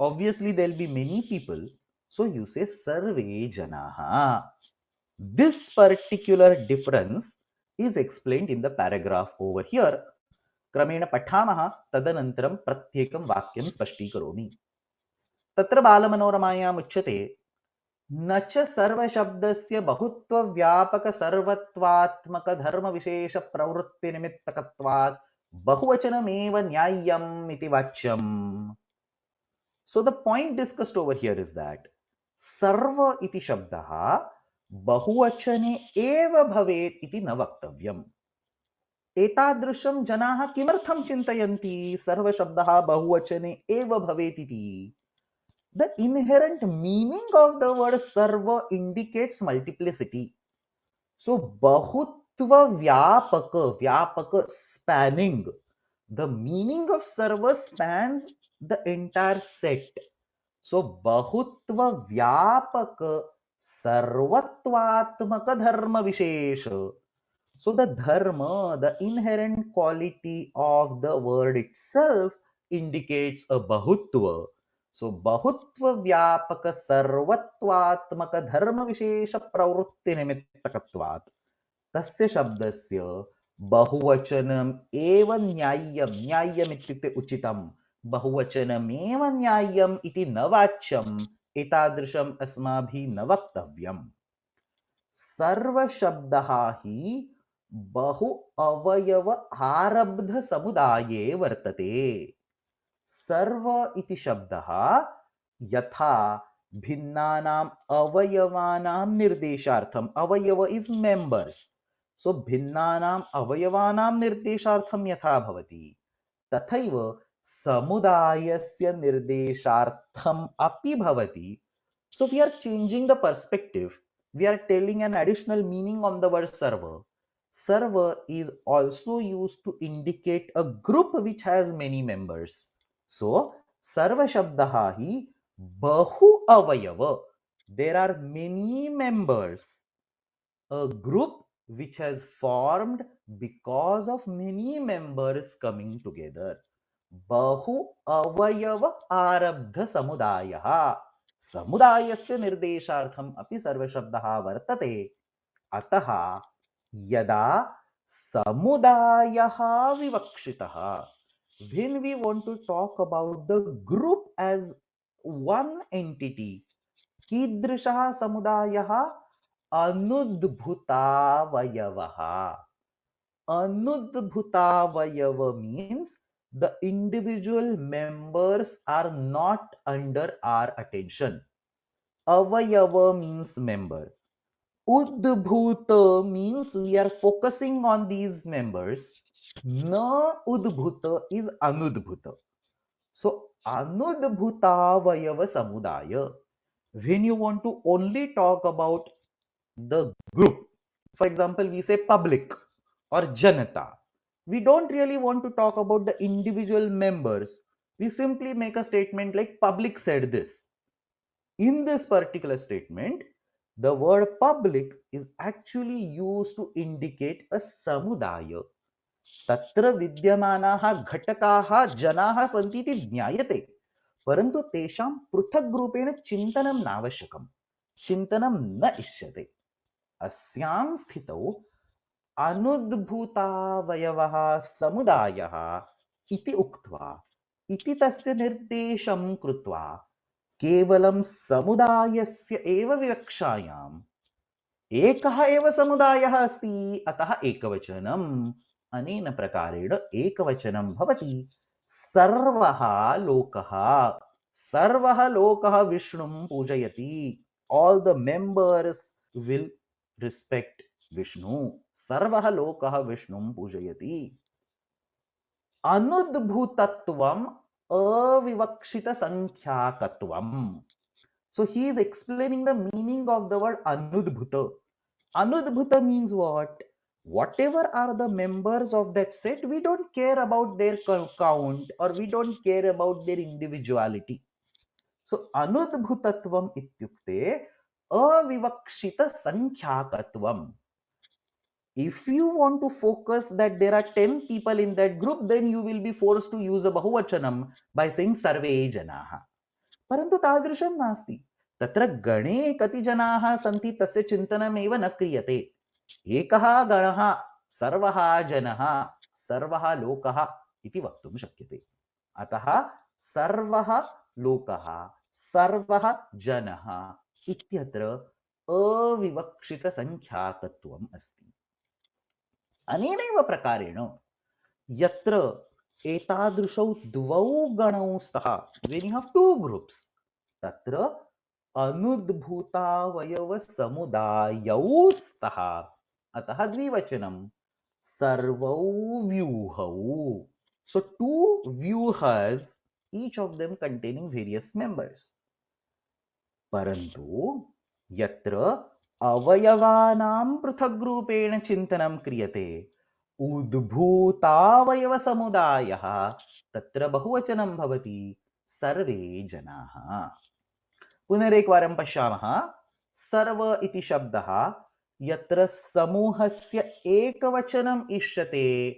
obviously there will be many people, so you say sarve janaha. This particular difference is explained in the paragraph over here. क्रमेण पठामः, तदनन्तरं प्रत्येकं वाक्यं स्पष्टीकरोमि. तत्र बालमनोरमायाम् उच्यते, न च सर्वशब्दस्य बहुत्वव्यापकसर्वत्वात्मकधर्मविशेषप्रवृत्तिनिमित्तकत्वात् बहुवचनमेव न्याय्यम् इति वाच्यम्. So the point discussed over here is that सर्व इति शब्दः बहुवचने एव भवेत् इति न वक्तव्यम्. एतादृशं जनाः किमर्थं चिन्तयन्ति सर्वशब्दः बहुवचने एव भवेत् इति? The inherent meaning of the word sarva indicates multiplicity. So bahutva vyapaka spanning. The meaning of sarva spans the entire set. So bahutva vyapaka sarvatvatmaka dharma vishesha. So the dharma, the inherent quality of the word itself indicates a bahutva. So bahutva vyapaka sarvatvatmaka dharma vishesha pravrutti nimittakatvat. Tasya shabdasya bahuvachanam eva nyayam. Nyayam ityukte uchitam. Bahuvachanam eva nyayam iti navachyam. Etadrisham asmabhi navaktavyam. सर्व शब्दः हि बहु अवयव आरब्ध समुदाये वर्तते. सर्व इति शब्दः यथा भिन्नानाम् अवयवानां निर्देशार्थम्, अवयव इज मेंबर्स, सो भिन्नानाम् अवयवानां निर्देशार्थं यथा भवति, तथैव समुदायस्य निर्देशार्थम् अपि भवति. So we are changing the perspective. We are telling an additional meaning on the word sarva. Sarva is also used to indicate a group which has many members. So sarva shabdaha hi bahu avayava. There are many members. A group which has formed because of many members coming together. Bahu avayava arabdha samudayah. समुदायस्य निर्देशार्थम् अपि सर्वशब्दः वर्तते. अतः यदा समुदायः विवक्षितः, when we want to talk about the group as one entity, कीदृशः समुदायः? अनुद्भूतावयवः. Anudbhutavayava means the individual members are not under our attention. Avayava means member. Udbhuta means we are focusing on these members. Na udbhuta is anudbhuta. So anudbhutavayava samudaya. When you want to only talk about the group, for example, we say public or janata. We don't really want to talk about the individual members. We simply make a statement like public said this. In this particular statement, the word public is actually used to indicate a samudaya. तत्र विद्यमानाः घटकाः जनाः सन्ति इति ज्ञायते, परन्तु तेषां पृथक् रूपेण चिन्तनं नावश्यकं, चिन्तनं न इष्यते। अस्यां स्थितौ अनुद्भूतावयवः समुदायः इति उक्त्वा इति तस्य निर्देशं कृत्वा केवलं समुदायस्य एव विवक्षायाम् एकः एव समुदायः अस्ति, अतः एकवचनम्। अनेन प्रकारेण एकवचनं भवति सर्वः लोकः। सर्वः लोकः विष्णुं पूजयति। All the members will respect Vishnu. सर्वः लोकः विष्णुं पूजयति। अनुद्भूतत्वम् अविवक्षितसंख्याकत्वम्. So he is explaining the meaning of the word anudbhuta. Anudbhuta means what? Whatever are the members of that set, we don't care about their count or we don't care about their individuality. So anudbhutatvam ityukte avivakshita sankhyaakatvam. If you want to focus that there are 10 people in that group, then you will be forced to use a bahuvachanam by saying sarve janaha. परन्तु तादृशं नास्ति। तत्र गणे कति जनाः सन्ति तस्य चिन्तनमेव न क्रियते। एकः गणः, सर्वः जनः, सर्वः लोकः इति वक्तुं शक्यते। अतः सर्वः लोकः, सर्वः जनः इत्यत्र अविवक्षितसंख्याकत्वम् अस्ति। अनेनैव प्रकारेण यत्र एतादृशौ द्वौ गणौ स्तः, when you have two groups, तत्र अनुद्भूतावयवसमुदायौ स्तः, अतः द्विवचनं सर्वौ व्यूहौ. So two vyuhas, each of them containing various members. परन्तु यत्र अवयवानां पृथग्रूपेण चिन्तनं क्रियते, उद्भूतावयवसमुदायः, तत्र बहुवचनं भवति सर्वे जनाः। पुनरेकवारं पश्यामः। सर्व इति शब्दः यत्र समूहस्य एकवचनम् इष्यते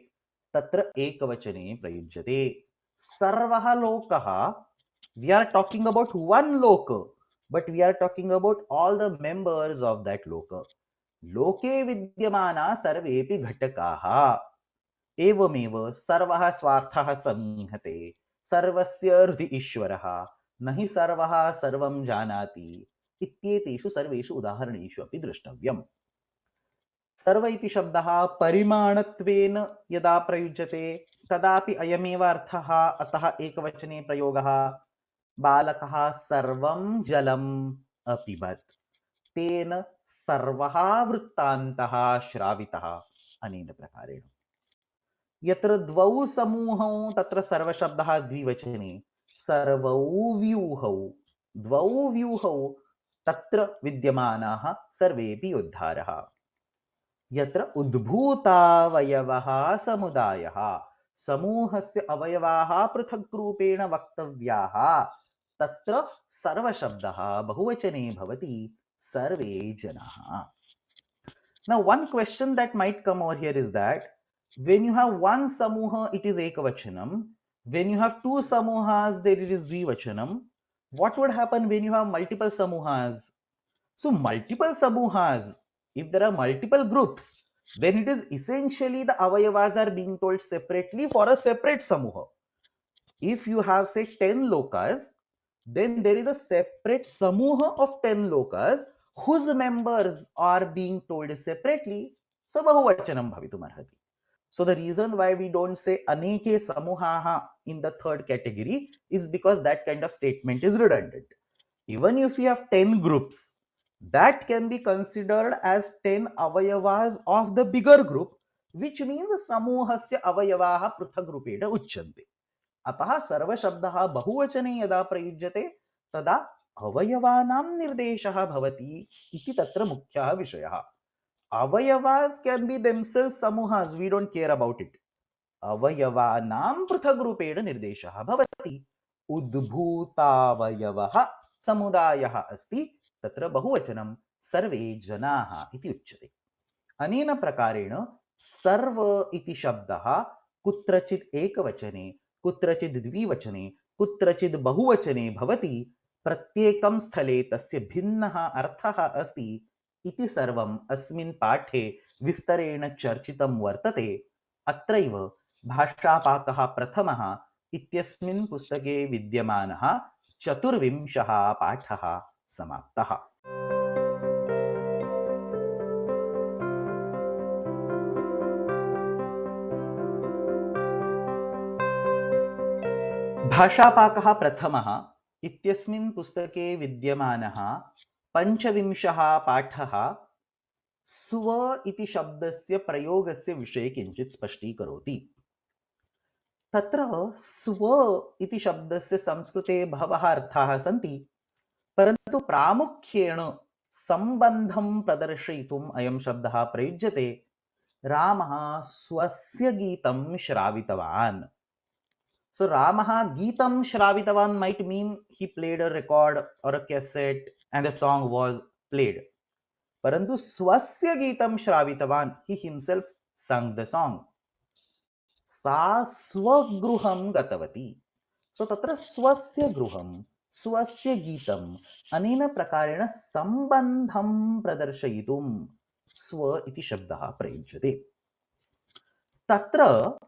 तत्र एकवचने प्रयुज्यते। सर्वः लोकः, we are talking about one loka, but we are talking about all the members of that loka. लोके विद्यमाना सर्वेपि घटकाः। एवमेव सर्वः स्वार्थः समीहते, सर्वस्य हृदि ईश्वरः, न हि सर्वः सर्वं जानाति इत्येतेषु सर्वेषु उदाहरणेषु अपि द्रष्टव्यम्। सर्व इति शब्दः परिमाणत्वेन यदा प्रयुज्यते तदापि अयमेव अर्थः, अतः एकवचने प्रयोगः। बालकः सर्वं जलम् अपिबत्, तेन सर्वः वृत्तान्तः श्रावितः। अनेन प्रकारेण यत्र द्वौ समूहौ तत्र सर्वशब्दः द्विवचने, सर्वौ व्यूहौ, द्वौ व्यूहौ तत्र विद्यमानाः सर्वेपि उद्धारः। यत्र उद्भूतावयवः समुदायः, समूहस्य अवयवाः पृथक् रूपेण वक्तव्याः, तत्र सर्वशब्दः बहुवचने भवति सर्वे जनाः। Now one question that might come over here is that when you have one samuha it is ekavachanam, when you have two samuhas there it is dvivachanam. What would happen when you have multiple samuhas? So multiple samuhas, if there are multiple groups, then it is essentially the avayavas are being told separately for a separate samuha. If you have say 10 lokas, then there is a separate samuha of 10 lokas whose members are being told separately, so bahuvachanam bhavitum arhati. So the reason why we don't say aneke samuhaha in the third category is because that kind of statement is redundant. Even if you have 10 groups, that can be considered as 10 avayavas of the bigger group, which means samuhasya avayavaः पृथक् रूपेण उच्यन्ते. अतः सर्वशब्दः बहुवचने यदा प्रयुज्यते तदा अवयवानां निर्देशः भवति इति तत्र मुख्यः विषयः. Avayavas can be themselves samuhas, we don't care about it. अवयवानां पृथक् रूपेण निर्देशः भवति. उद्भूतावयवः समुदायः अस्ति, तत्र बहुवचनं सर्वे जनाः इति उच्यते. अनेन प्रकारेण सर्व इति शब्दः कुत्रचित् एकवचने, कुत्रचित् द्विवचने, कुत्रचित् बहुवचने भवति. प्रत्येकं स्थले तस्य भिन्नः अर्थः अस्ति इति सर्वम् अस्मिन् पाठे विस्तरेण चर्चितं वर्तते. अत्रैव भाषापाकः प्रथमः इत्यस्मिन् पुस्तके विद्यमानः 24 पाठः समाप्तः. भाषापाकः प्रथमः इत्यस्मिन् पुस्तके विद्यमानः 25 पाठः स्व इति शब्दस्य प्रयोगस्य विषये किञ्चित् स्पष्टीकरोति. तत्र स्व इति शब्दस्य संस्कृते बहवः अर्थाः सन्ति, परन्तु प्रामुख्येन सम्बन्धं प्रदर्शयितुम् अयं शब्दः प्रयुज्यते. रामः स्वस्य गीतं श्रावितवान्. So Ramaha Geetam Shravitavan might mean he played a record or a cassette and the song was played. Parantu Swasya Geetam Shravitavan, he himself sung the song. Sa Swagruham Gatavati. So Tatra Swasya Gruham, Swasya Geetam, Anena Prakarena Sambandham Pradarshayitum, Swa iti Shabdaha Prayujyate. Tatra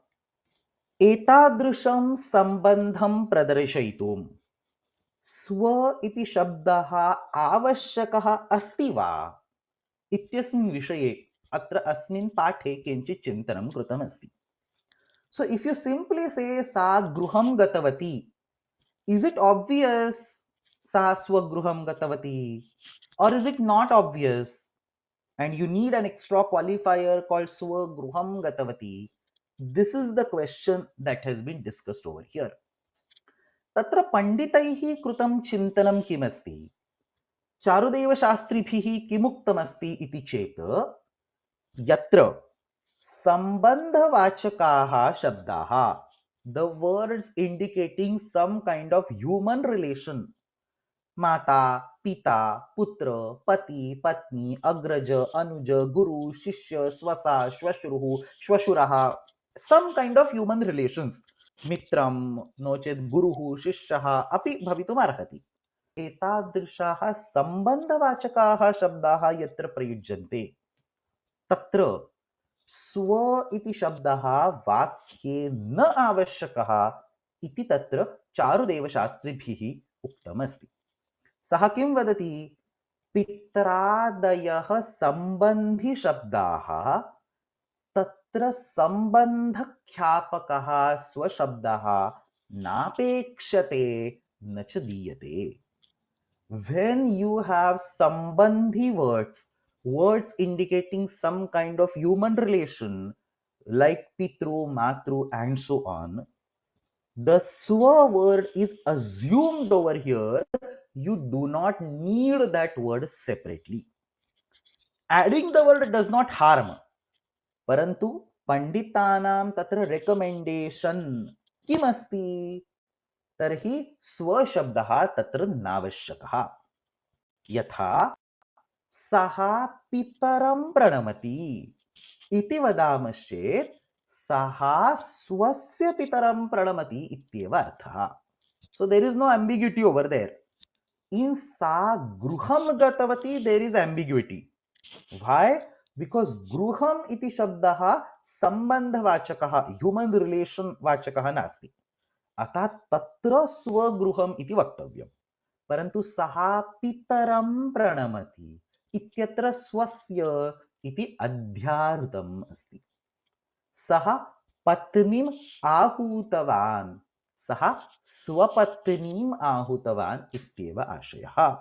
एतादृशं सम्बन्धं प्रदर्शयितुं स्व इति शब्दः आवश्यकः अस्ति वा इत्यस्मिन् विषये अत्र अस्मिन् पाठे किञ्चित् चिन्तनं कृतमस्ति. So if you simply say सा गृहं गतवती, is it obvious सा स्वगृहं गतवती, or is it not obvious and you need an extra qualifier called स्वगृहं गतवती? This is the question that has been discussed over here. तत्र पंडितैः कृतं चिन्तनं किमस्ति, चारुदेवशास्त्रिभिः किमुक्तमस्ति इति चेत् यत्र सम्बन्धवाचकाः शब्दाः, the words indicating some kind of human relation, माता, पिता, पुत्र, पति, पत्नी, अग्रज, अनुज, गुरु, शिष्य, स्वसा, श्वश्रुः, श्वशुरः, some kind of human relations, मित्रं नो चेत् गुरुः, शिष्यः अपि भवितुमर्हति. एतादृशाः सम्बन्धवाचकाः शब्दाः यत्र प्रयुज्यन्ते तत्र स्व इति शब्दः वाक्ये न आवश्यकः इति तत्र चारुदेवशास्त्रिभिः उक्तमस्ति. सः किं वदति, पित्रादयः सम्बन्धि शब्दाः तत्र सम्बन्धख्यापकः स्वशब्दः नापेक्षते न च दीयते. When you have sambandhi words, words indicating some kind of human relation like pitru, matru and so on, the swa word is assumed over here. You do not need that word separately. Adding the word does not harm, परंतु पंडितानां तत्र recommendation किमस्ति, तर्हि स्वशब्दः तत्र नावश्यकः. यथा सः पितरं प्रणमति इति वदामश्चेत् सः स्वस्य पितरं प्रणमति इत्येव अर्थः. So there is no ambiguity over there. In सा गृहं गतवती there is ambiguity. Why? Because गृहम् इति शब्दः सम्बन्धवाचकः, ह्यूमन् रिलेशन् वाचकः नास्ति, अतः तत्र स्वगृहम् इति वक्तव्यम्. परन्तु सः पितरं प्रणमति इत्यत्र स्वस्य इति अध्याहृतम् अस्ति. सः पत्नीम् आहूतवान्, सः स्वपत्नीम् आहूतवान् इत्येव आशयः.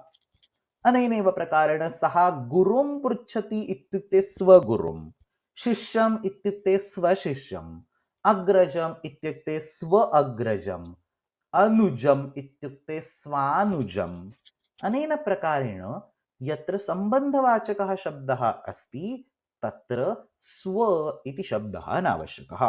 अनेनैव प्रकारेण सः गुरुं पृच्छति इत्युक्ते स्वगुरुं, शिष्यम् इत्युक्ते स्वशिष्यम्, अग्रजम् इत्युक्ते स्व अग्रजम्, अनुजम् इत्युक्ते स्वानुजम्। अनेन प्रकारेण यत्र सम्बन्धवाचकः शब्दः अस्ति तत्र स्व इति शब्दः अनावश्यकः।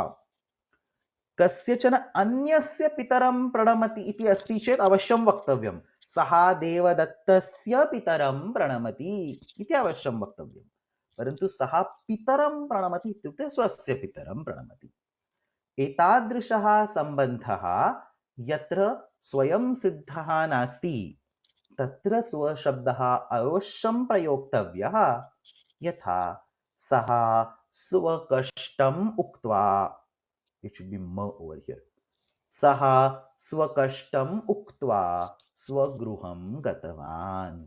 कस्यचन अन्यस्य पितरं प्रणमति इति अस्ति चेत् अवश्यं वक्तव्यं, सः देवदत्तस्य पितरं प्रणमति इति अवश्यं वक्तव्यं। परन्तु सः पितरं प्रणमति इत्युक्ते स्वस्य पितरं प्रणमति। एतादृशः सम्बन्धः यत्र स्वयं सिद्धः नास्ति तत्र स्वशब्दः अवश्यं प्रयोक्तव्यः। यथा सः स्वकष्टम् उक्त्वा, it should be ma over here, सः स्वकष्टम् उक्त्वा स्वगृहं गतवान्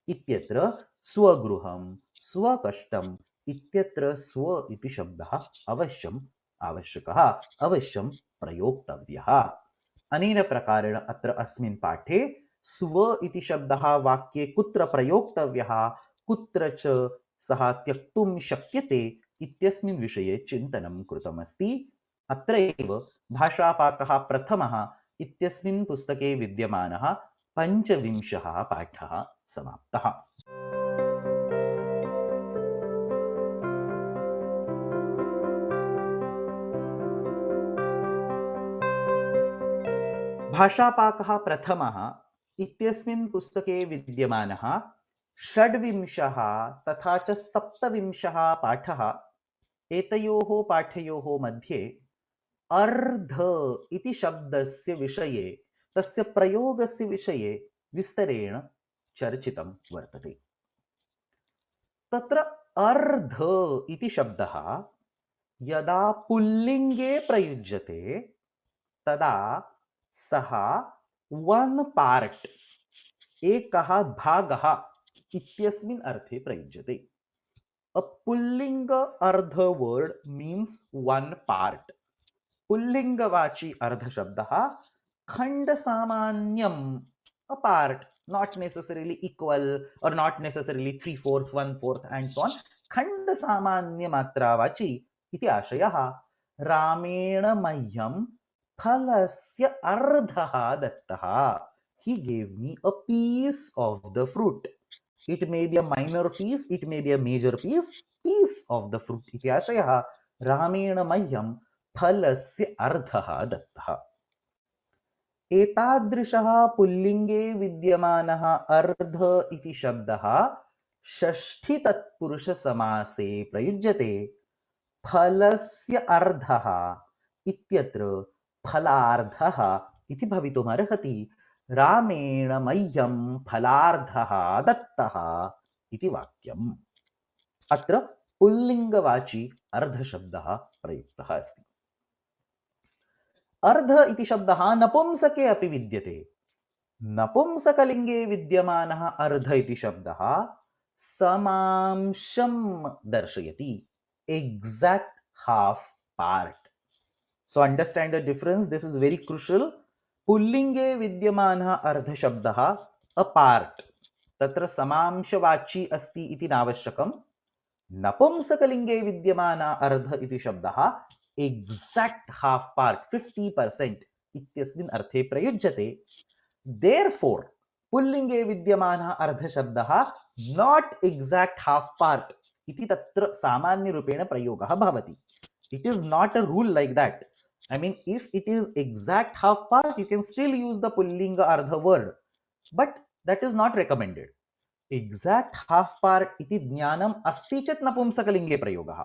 इत्यत्र स्वगृहं स्वकष्टम् इत्यत्र स्व इति शब्दः अवश्यम् आवश्यकः, अवश्यं प्रयोक्तव्यः। अनेन प्रकारेण अत्र अस्मिन् पाठे स्व इति शब्दः वाक्ये कुत्र प्रयोक्तव्यः, कुत्र च सः त्यक्तुं शक्यते इत्यस्मिन् विषये चिन्तनं कृतमस्ति। अत्र एव भाषापाकः प्रथमः इत्यस्मिन् पुस्तके विद्यमानः 25 पाठः समाप्तः। भाषापाकः प्रथमः इत्यस्मिन् पुस्तके विद्यमानः 26 तथा च 27 पाठः, एतयोः पाठयोः मध्ये अर्ध इति शब्दस्य विषये, तस्य प्रयोगस्य विषये विस्तरेण चर्चितं वर्तते। तत्र अर्ध इति शब्दः यदा पुल्लिङ्गे प्रयुज्यते तदा सः वन पार्ट, एकः भागः इत्यस्मिन् अर्थे प्रयुज्यते। A pullinga ardha word means one part. पुल्लिङ्गवाची अर्धशब्दः खण्डसामान्यम्, a part, not necessarily equal or not necessarily 3/4, 1/4 and so on. खण्डसामान्यमात्रावाची इति आशयः। रामेण मह्यं फलस्य अर्धः दत्तः. He gave me a piece of the fruit. It may be a minor piece, it may be a major piece, piece of the fruit इति आशयः। रामेण मह्यं फलस्य अर्धः दत्तः। एतादृशः पुल्लिङ्गे विद्यमानः अर्ध इति शब्दः षष्ठी तत्पुरुषसमासे प्रयुज्यते। फलस्य अर्धः इत्यत्र फलार्धः इति भवितुमर्हति। रामेण मह्यं फलार्धः दत्तः इति वाक्यम्। अत्र पुल्लिङ्गवाची अर्धशब्दः प्रयुक्तः अस्ति। अर्ध इति शब्दः नपुंसके अपि विद्यते। नपुंसकलिङ्गे विद्यमानः अर्ध इति शब्दः समांशं दर्शयति, exact half part. So understand the difference, this is very crucial. पुल्लिङ्गे विद्यमानः अर्धशब्दः a part, तत्र समांशवाची अस्ति इति नावश्यकम्। नपुंसकलिङ्गे विद्यमानः अर्ध इति शब्दः exact half part, 50% इत्यस्मिन् अर्थे प्रयुज्यते। Therefore पुल्लिङ्गे विद्यमानः अर्धशब्दः not exact half part इति तत्र सामान्यरूपेण प्रयोगः भवति। It is not a rule like that. I mean, if it is exact half part, you can still use the pullinga ardha word, but that is not recommended. Exact half part इति ज्ञानम् अस्ति चेत् नपुंसकलिङ्गे प्रयोगः,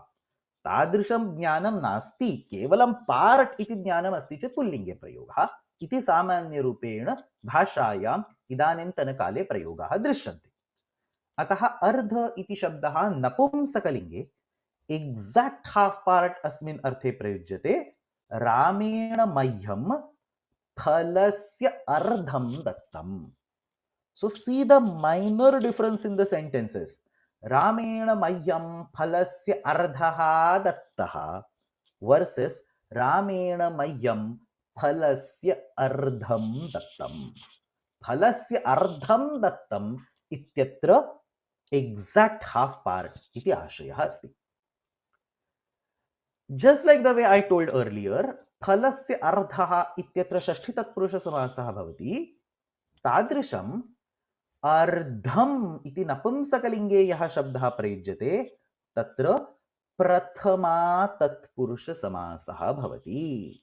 तादृशं ज्ञानं नास्ति, केवलं part इति ज्ञानम् अस्ति चेत् पुल्लिङ्गे प्रयोगः इति सामान्यरूपेण भाषायाम् इदानीन्तनकाले प्रयोगाः दृश्यन्ते। अतः अर्ध इति शब्दः नपुंसकलिङ्गे exact half part अस्मिन् अर्थे प्रयुज्यते। रामेण मह्यं फलस्य अर्धं दत्तम्। So see the minor difference in the sentences. रामेण मह्यं फलस्य अर्धः दत्तः versus रामेण मह्यं फलस्य अर्धं दत्तम्. फलस्य अर्धं दत्तम् इत्यत्र exact half part इति आशयः अस्ति. Just like the way I told earlier, फलस्य अर्धः इत्यत्र षष्ठी तत्पुरुषसमासः भवति, तादृशम् अर्धम् इति नपुंसकलिङ्गे यः शब्दः प्रयुज्यते तत्र प्रथमा तत्पुरुषसमासः भवति.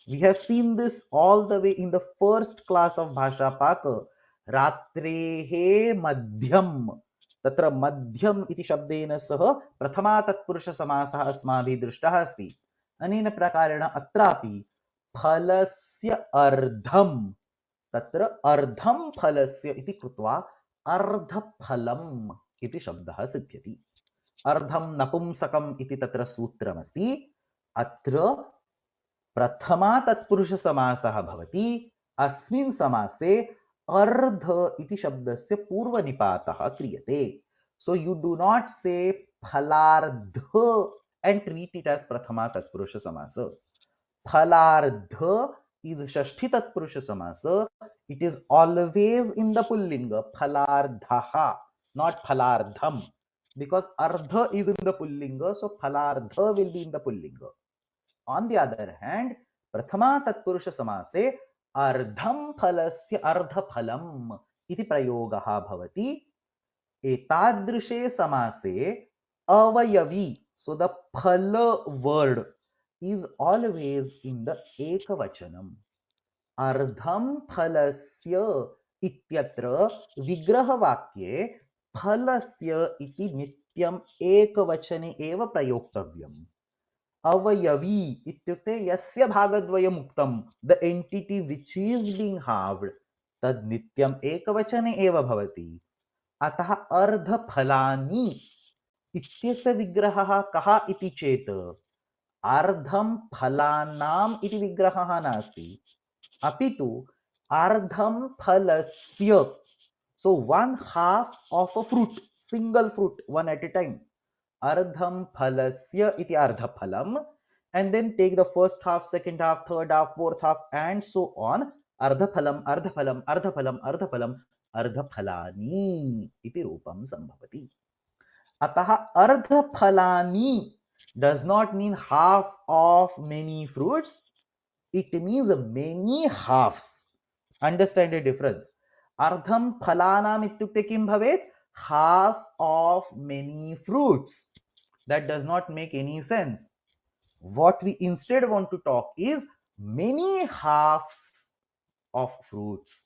We have seen this all the way in the first class of Bhashapaka. रात्रेः मध्यम, तत्र मध्यम इति शब्देन सह प्रथमा तत्पुरुषसमासः अस्माभिः दृष्टः अस्ति. अनेन प्रकारेण अत्रापि फलस्य अर्धम, तत्र अर्धम फलस्य इति कृत्वा अर्धफलम् इति शब्दः सिद्ध्यति. अर्धम नपुंसकम् इति तत्र सूत्रमस्ति. अत्र प्रथमा तत्पुरुषसमासः भवति. अस्मिन् समासे अर्ध इति शब्दस्य पूर्वनिपातः क्रियते. So you do not say phalardha and treat it as prathama tatpurusha samasa. Phalardha is shashti tatpurusha samasa. It is always in the pullinga, phalardhaha, not phalardham, because ardha is in the pullinga, so phalardha will be in the pullinga. On the other hand, prathama tatpurusha samase अर्धम फलस्य अर्धफलम् इति प्रयोगः भवति. एतादृशे समासे अवयवी, so the phala word is always in the ekavachanam. अर्धम फलस्य इत्यत्र विग्रहवाक्ये फलस्य इति नित्यम् एकवचने एव प्रयोक्तव्यम्. अवयवी इत्युक्ते यस्य भागद्वयम् उक्तं, the entity which is being halved, तद् नित्यम् एकवचने एव भवति. अतः अर्धफलानि इत्यस्य विग्रहः कः इति चेत् अर्धं फलानाम् इति विग्रहः नास्ति, अपि तु अर्धं फलस्य. So one half of a fruit, single fruit, one at a time. Ardham phalasya iti ardhaphalam, and then take the first half, second half, third half, fourth half, and so on. Ardhaphalam, ardhaphalam, ardhaphalam, ardhaphalam, ardhaphalani iti rupam sambhavati. Ataha ardhaphalani does not mean half of many fruits. It means many halves. Understand the difference. Ardham phalanam ityukte kim bhavet? Half of many fruits. That does not make any sense. What we instead want to talk is many halves of fruits.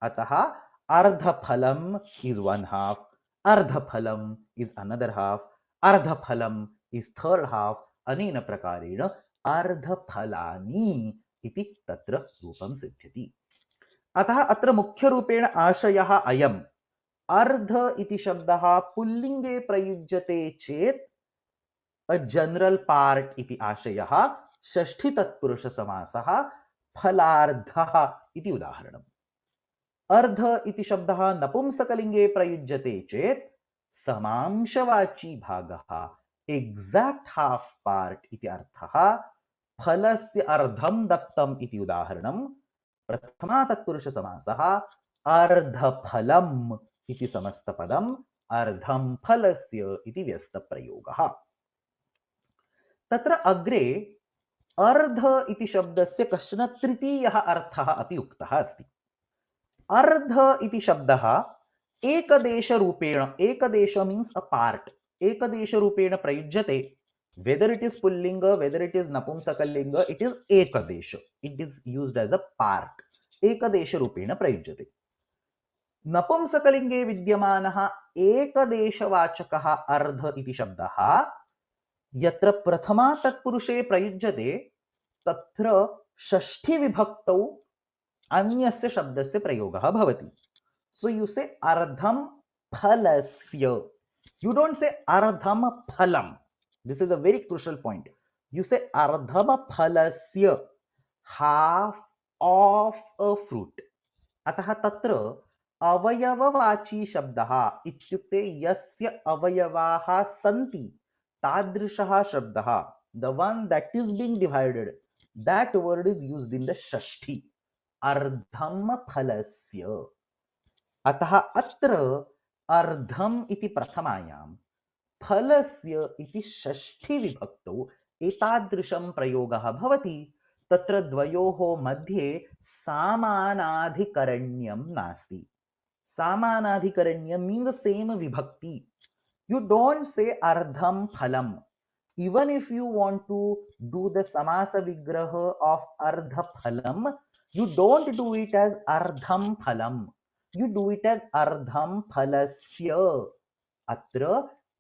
Ataha ardhaphalam is one half, ardhaphalam is another half, ardhaphalam is third half. Anena prakarena ardhaphalani iti tatra rupam siddhyati. अतः अत्र मुख्य रूपेण आशयः अयम्. अर्ध इति शब्दः पुल्लिङ्गे प्रयुज्यते चेत् a general part इति आशयः, षष्ठी तत्पुरुष समासः फलार्धः इति उदाहरणम्. अर्ध इति शब्दः नपुंसकलिङ्गे प्रयुज्यते चेत् समांशवाची भागः, exact half part इति अर्थः. फलस्य अर्धं दत्तम् इति उदाहरणम्. प्रथमा तत्पुरुष समासः अर्धफलम् इति समस्तपदम्, अर्धं फलस्य इति व्यस्तप्रयोगः. तत्र अग्रे अर्ध इति शब्दस्य कश्चन तृतीयः अर्थः अपि उक्तः अस्ति. अर्ध इति शब्दः एकदेशरूपेण, एकदेश मीन्स अ पार्ट, एकदेशरूपेण प्रयुज्यते. Whether it is pullinga, whether it is napumsakalinga, it is ekadesha. It is used as a part. Ekadesha rupena prayujyate. Napumsakalinge vidyamanaha ekadeshavachakah ardha iti shabdaha यत्र प्रथमा तत्पुरुषे प्रयुज्यते तत्र षष्ठी विभक्तौ अन्यस्य शब्दस्य प्रयोगः भवति. So you say ardham phalasya. You don't say ardham phalam. This is a very crucial point. You say ardham phalasya, half of a fruit. अतः तत्र अवयववाची शब्दः इत्युक्ते यस्य अवयवाः सन्ति तादृशः शब्दः, the one that is being divided, that word is used in the षष्ठी. ardham phalasya. अतः अत्र अर्धम् इति प्रथमायां फलस्य इति षष्ठी विभक्तौ एतादृशं प्रयोगः भवति। तत्र द्वयोः मध्ये सामानाधिकरण्यं नास्ति। सामानाधिकरण्यं means the same vibhakti. You don't say ardham phalam. Even if you want to do the samasa vigraha of ardha phalam, you don't do it as ardham phalam. You do it as ardham phalasya. अत्र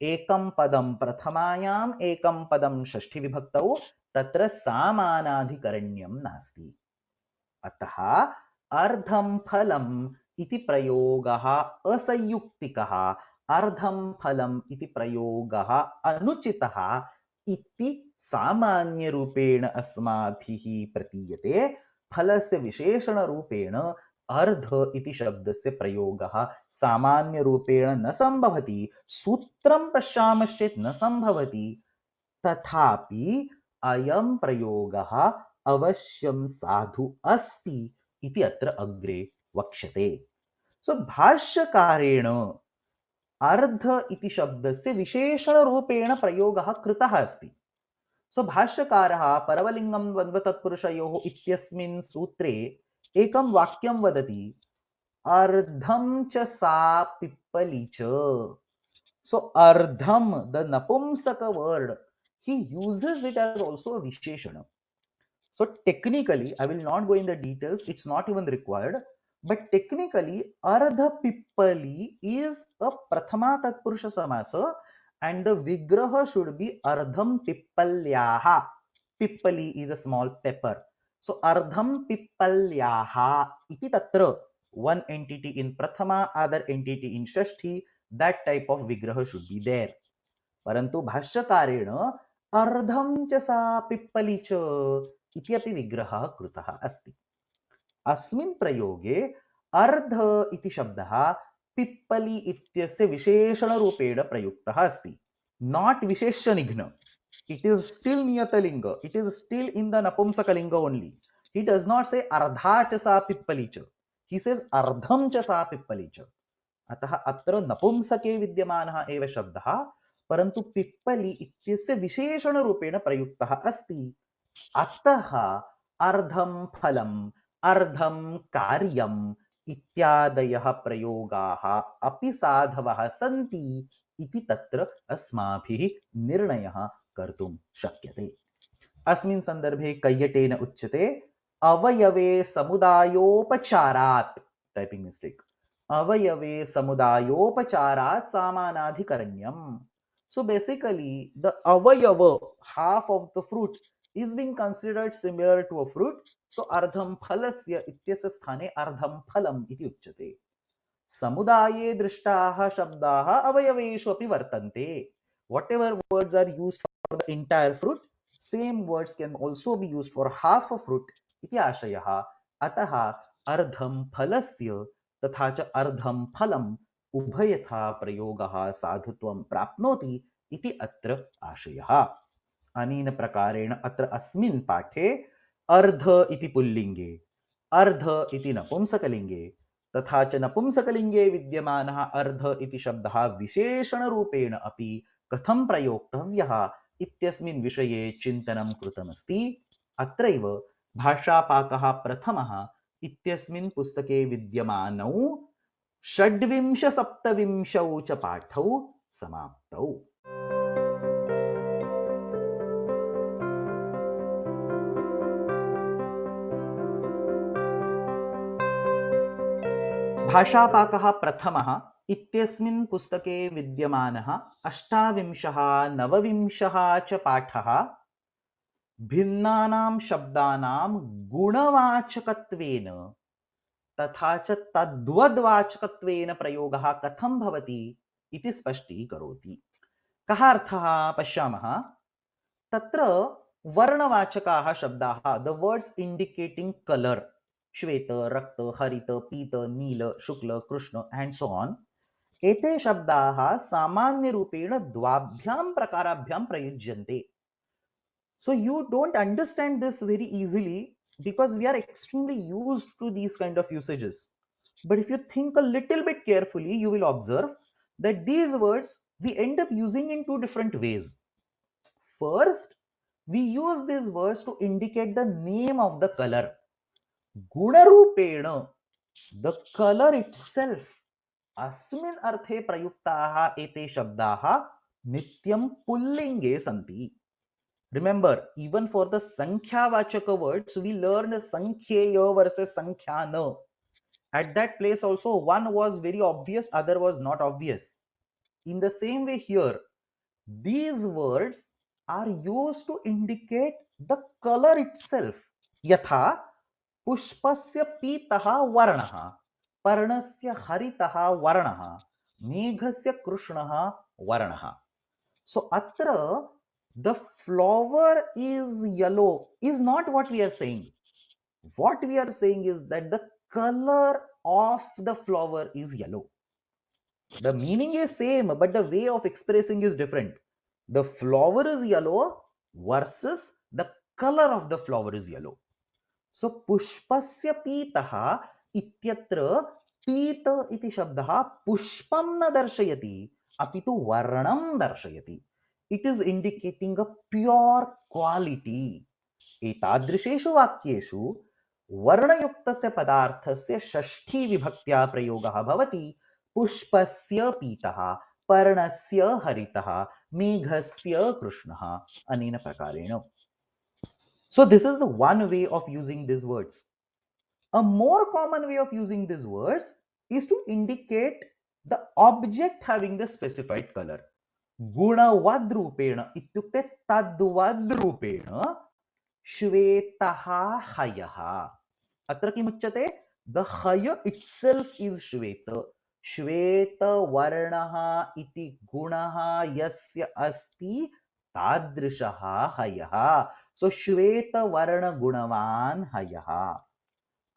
एकं पदं प्रथमायाम् एकं पदं षष्ठी विभक्तौ तत्र सामानाधिकरण्यं नास्ति। अतः अर्धं फलम् इति प्रयोगः असंयुक्तिकः, अर्धं फलम् इति प्रयोगः अनुचितः इति सामान्यरूपेण अस्माभिः प्रतीयते। फलस्य विशेषणरूपेण अर्ध इति शब्दस्य प्रयोगः सामान्यरूपेण न संभवति। सूत्रं पश्यामश्चेत् न संभवति। तथापि अयं प्रयोगः अवश्यं साधु अस्ति इति अत्र अग्रे वक्ष्यते। सो भाष्यकारेण अर्ध इति शब्दस्य विशेषणरूपेण प्रयोगः कृतः अस्ति। सो भाष्यकारः परवलिङ्गं द्वन्द्वतत्पुरुषयोः इत्यस्मिन् सूत्रे एकं वाक्यं वदति, अर्धं च सा पिप्पली च। सो अर्धम, the napumsaka word, he uses it as also a visheshana. So technically, I will not go in the details, it's not even required, but technically ardha pippali is a prathama tatpurusha samasa and the vigraha should be ardham pippalyaha. Pippali is a small pepper. So ardham pippalyaha iti tatra, one entity in prathama, other entity in shashti, that type of vigraha should be there. परंतु भाष्यकारेण अर्धं च सा पिप्पली च इत्यपि विग्रहः कृतः अस्ति। अस्मिन् प्रयोगे अर्ध इति शब्दः पिप्पली इत्यस्य विशेषणरूपेण प्रयुक्तः अस्ति। Not विशेष्यनिघ्न. It is still नियतलिङ्ग. It is still in the napumsakalinga only. He does not say अर्धा च सा पिप्पली च. He says अर्धं च सा पिप्पली च. अतः अत्र नपुंसके विद्यमानः एव शब्दः, परन्तु पिप्पली इत्यस्य विशेषणरूपेण प्रयुक्तः अस्ति। अतः अर्धं फलम्, अर्धं कार्यम् इत्यादयः प्रयोगाः अपि साधवः सन्ति इति तत्र अस्माभिः निर्णयः कर्तुं शक्यते। अस्मिन् सन्दर्भे कैयटेन उच्यते अवयवे समुदायोपचारात्, टाइपिंग मिस्टेक, अवयवे समुदायोपचारात् सामानाधिकरण्यम्. So basically the avayava, half of the fruit, is being considered similar to a fruit. So ardham phalasya ityस्य स्थाने ardham phalam इति उच्यते। समुदाये दृष्टाः शब्दाः अवयवेषु अपि वर्तन्ते. Whatever words are used for the entire fruit, same words can also be used for half a fruit इति आशयः। अतः अर्धं फलस्य तथा च अर्धं फलम् उभयथा प्रयोगः साधुत्वं प्राप्नोति इति अत्र आशयः। अनेन प्रकारेण अत्र अस्मिन् पाठे अर्ध इति पुल्लिङ्गे, अर्ध इति नपुंसकलिङ्गे तथा च नपुंसकलिङ्गे विद्यमानः अर्ध इति शब्दः विशेषणरूपेण अपि कथं प्रयोक्तव्यः इत्यस्मिन् विषये चिन्तनं कृतमस्ति। अत्रैव भाषापाकः प्रथमः इत्यस्मिन् पुस्तके विद्यमानौ षड्विंशसप्तविंशौ च पाठौ समाप्तौ। भाषापाकः प्रथमः इत्यस्मिन् पुस्तके विद्यमानः अष्टाविंशः नवविंशः च पाठः भिन्नानां शब्दानां गुणवाचकत्वेन तथा च तद्वद्वाचकत्वेन प्रयोगः कथं भवति इति स्पष्टीकरोति। कः अर्थः पश्यामः। तत्र वर्णवाचकाः शब्दाः, द वर्ड्स इंडिकेटिंग कलर, श्वेत, रक्त, हरित, पीत, नील, शुक्ल, कृष्ण एंड सो ऑन, एते शब्दाः सामान्यरूपेण द्वाभ्यां प्रकाराभ्यां प्रयुज्यन्ते. So you don't understand this very easily because we are extremely used to these kind of usages. But if you think a little bit carefully, you will observe that these words we end up using in two different ways. First, we use these words to indicate the name of the color. Gunarupena, the color itself. अस्मिन् अर्थे प्रयुक्ताः एते शब्दाः नित्यं पुल्लिङ्गे सन्ति. Remember, even for the Sankhya-vachaka words, we learned Sankhyeya versus Sankhya-na. At that place also, one was very obvious, other was not obvious. In the same way here, these words are used to indicate the color itself. Yatha पुष्पस्य पीतः वर्णः, पर्णस्य हरितः वर्णः, मेघस्य कृष्णः वर्णः. So atra the flower is yellow is not what we are saying. What we are saying is that the color of the flower is yellow. The meaning is same, but the way of expressing is different. The flower is yellow versus the color of the flower is yellow. So पुष्पस्य पीतः इत्यत्र पीत इति शब्दः पुष्पं न दर्शयति अपितु वर्णं दर्शयति. It is indicating a pure quality. एतादृशेषु वाक्येषु वर्णयुक्तस्य पदार्थस्य षष्ठी विभक्त्या प्रयोगः भवति. पुष्पस्य पीतः, पर्णस्य हरितः, मेघस्य कृष्णः. अनेन प्रकारेण. So this is the one way of using these words. A more common way of using these words is to indicate the object having the specified color. Gunavadrupena ityukte tadvadrupena shvetaha hayaha. Atra kimuchyate? The haya itself is shveta. Shveta varnaha iti gunaha yasya asti tadrishaha hayaha. So shveta varna gunavan hayaha.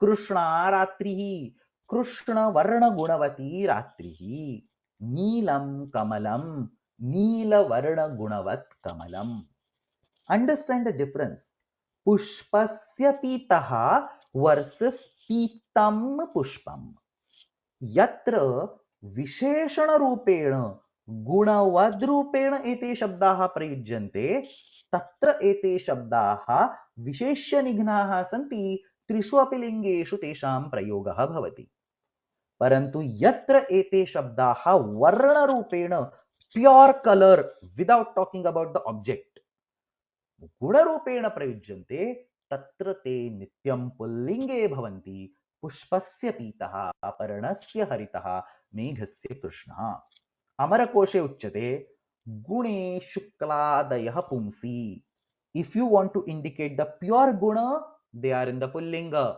Krishna रात्रिः, Krishna वर्ण गुणवती रात्रिः. नीलम कमलम, नील वर्ण गुणवत Kamalam. Understand the difference. पुष्पस्य पीतः versus Pitam पुष्पम. यत्र विशेषण रूपेण गुणवद् रूपेण एते शब्दाः प्रयुज्यन्ते तत्र एते शब्दाः विशेष्य निघ्नाः सन्ति. त्रिषु अपि लिङ्गेषु तेषां प्रयोगः भवति. परन्तु यत्र एते शब्दाः वर्णरूपेण pure colour without talking about the object गुणरूपेण प्रयुज्यन्ते तत्र ते नित्यं पुल्लिङ्गे भवन्ति. पुष्पस्य पीतः, पर्णस्य हरितः, मेघस्य कृष्णः. अमरकोशे उच्यते गुणे शुक्लादयः पुंसि. If you want to indicate the pure guna, they are in the pullinga.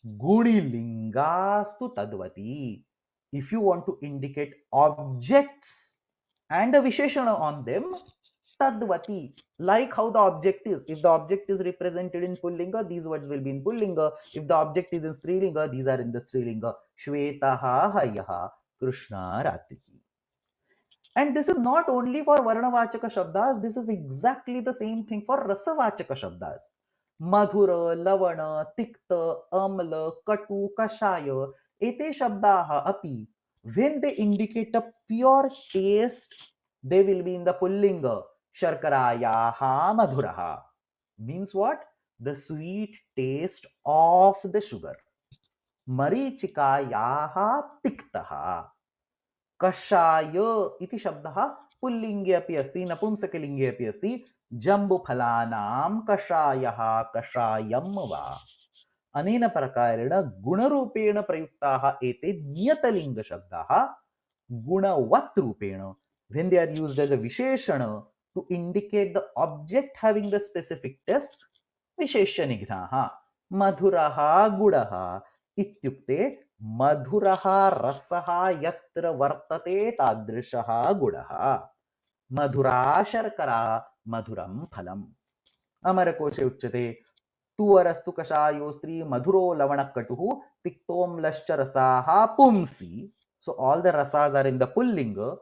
Gunilingastu tadvati. If you want to indicate objects and a visheshana on them, tadvati. Like how the object is. If the object is represented in pullinga, these words will be in pullinga. If the object is in strilinga, these are in the strilinga. Shvetaha hayaha, Krishna ratrihi. And this is not only for varnavachaka shabdas, this is exactly the same thing for rasavachaka shabdas. Madhura, lavana, tikta, amla, katu, kashaya, ete shabdaha api, when they indicate a pure taste, they will be in the pullinga. Sharkarayaha madhuraha. Means what? The sweet taste of the sugar. Marichikayaha tiktaha. कषाय इति शब्दः पुल्लिङ्गे अपि अस्ति, नपुंसकलिङ्गे अपि अस्ति. जम्बुफलानां कषायः, कषायं वा. अनेन प्रकारेण गुणरूपेण प्रयुक्ताः एते नियतलिङ्गशब्दाः गुणवत् रूपेण, when they are used as a visheshana to indicate the object having the specific taste, विशेष्य निघ्नाः. मधुरः गुडः इत्युक्ते मधुरः रसः यत्र वर्तते तादृशः गुडः. मधुरा शर्करा, मधुरं फलम्. अमरकोशे उच्यते तुवरस्तु कषायो स्त्री मधुरो लवणकटुः तिक्तोम्लश्च रसाः पुंसि. So all the rasas are in the pullinga.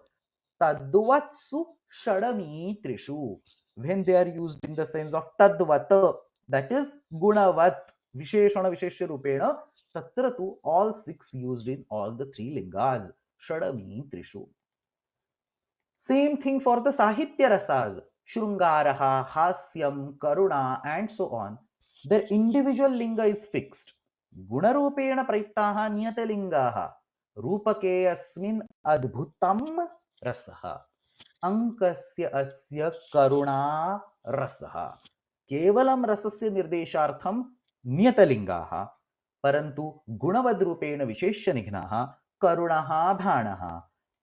Tadvatsu षडमीत्रिषु, when they are used in the sense of tadvat, that is gunavat, visheshana visheshya rupena, तत्र तु all six used in all the three lingas, षडमी त्रिषु. Same thing for the Sahitya rasas, Shrungaraha, Hasyam, Karuna, and so on. Their individual linga is fixed. Gunarupena praitaha niyatalingaha. Rupake asmin adbhutam rasaha. Ankasya asya karuna rasaha. केवलं रसस्य निर्देशार्थं नियतलिंगाः, परन्तु गुणवद्रूपेण विशेष्यनिघ्नाः करुणः बाणः,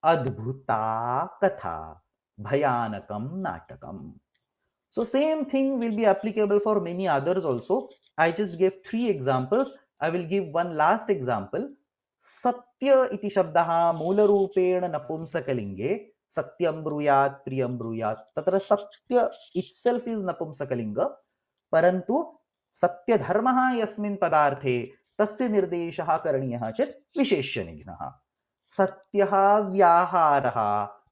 अद्भुता कथा, भयानकं नाटकम्. So same thing will be applicable for many others also. I just gave 3 examples. I will give one last example. Satya iti shabdaha मूलरूपेण नपुंसकलिंगे सत्यं ब्रूयात् प्रियं ब्रूयात्. तत्र सत्य itself is नपुंसकलिंग, परन्तु सत्यधर्मः यस्मिन् पदार्थे तस्य निर्देशः करणीयः चेत् विशेष्यनिघ्नः. सत्यः व्याहारः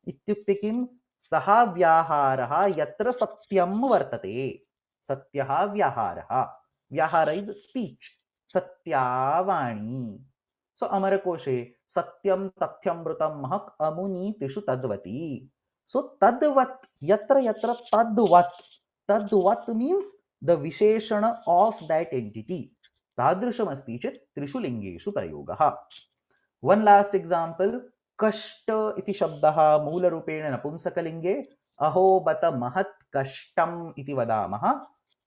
इत्युक्ते किं? सः व्याहारः यत्र सत्यं वर्तते. सत्यः व्याहारः. व्याहार इज स्पीच. सत्यावाणी. सो अमरकोशे सत्यं तथ्यं मृतं महक् अमुनीतिषु तद्वती. सो तद्वत्, यत्र यत्र तद्वत्, तद्वत् मीन्स द विशेषण ऑफ दैट एंटिटी. तादृशमस्ति चेत् त्रिषु लिंगेषु प्रयोगः. वन लास्ट एग्जांपल. कष्ट इति शब्दः मूलरूपेण नपुंसकलिंगे अहो बत महत् कष्टम् इति वदामः,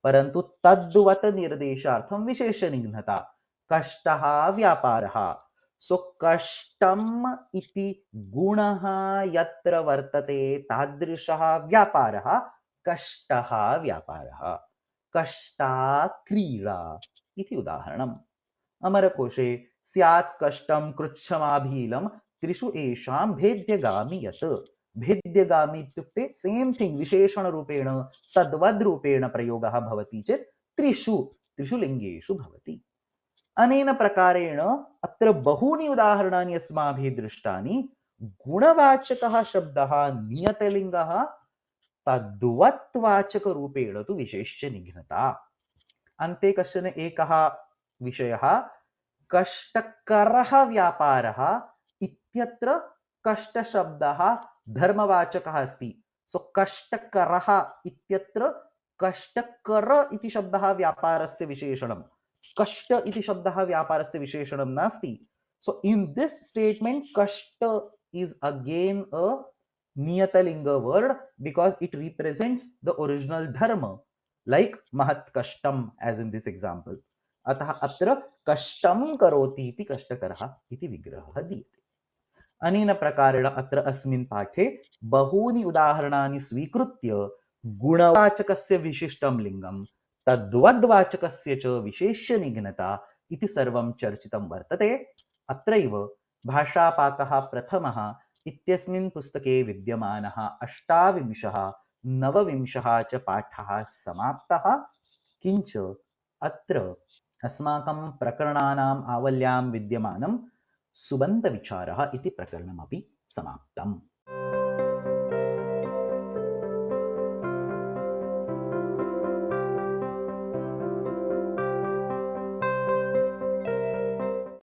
परन्तु तद्वत् निर्देशार्थं विशेषनिघ्नता. कष्टः व्यापारः. सो कष्टम् इति गुणः यत्र वर्तते तादृशः व्यापारः कष्टः व्यापारः. कष्टा क्रीडा इति उदाहरणम्. अमरकोशे स्यात् कष्टं कृच्छमाभीलं त्रिषु एषां भेद्यगामि यत्. भेद्यगामि इत्युक्ते सेम थिंग विशेषण रूपेण तद्वद् रूपेण प्रयोगः भवति चेत् त्रिषु लिंगेषु भवति. अनेन प्रकारेण अत्र बहूनि उदाहरणानि अस्माभिः दृष्टानि. गुणवाचकः शब्दः नियतलिङ्गः, तद्वत्वाचक रूपेण तु विशेष्य निघ्नता. अन्ते कश्चन एकः विषयः. कष्टकरः व्यापारः इत्यत्र कष्टशब्दः धर्मवाचकः अस्ति. सो कष्टकरः इत्यत्र कष्टकर इति शब्दः व्यापारस्य विशेषणं. कष्ट इति शब्दः व्यापारस्य विशेषणं नास्ति. सो इन दिस स्टेटमेंट कष्ट is again a niyatalinga word because it represents the original dharma, like mahat kashtam as in this example. अतः अत्र कष्टं करोति इति कष्टकरः इति विग्रहः दीयते. अनेन प्रकारेण अत्र अस्मिन् पाठे बहूनि उदाहरणानि स्वीकृत्य गुणवाचकस्य विशिष्टं लिङ्गं, तद्वद्वाचकस्य च विशेष्य निघ्नता इति सर्वं चर्चितं वर्तते. अत्रैव भाषापाकः प्रथमः इत्यस्मिन् पुस्तके विद्यमानः 28, 29 च पाठः समाप्तः. किञ्च अत्र अस्माकं प्रकरणानाम् आवल्यां विद्यमानं सुबन्तविचारः इति प्रकरणमपि समाप्तम्.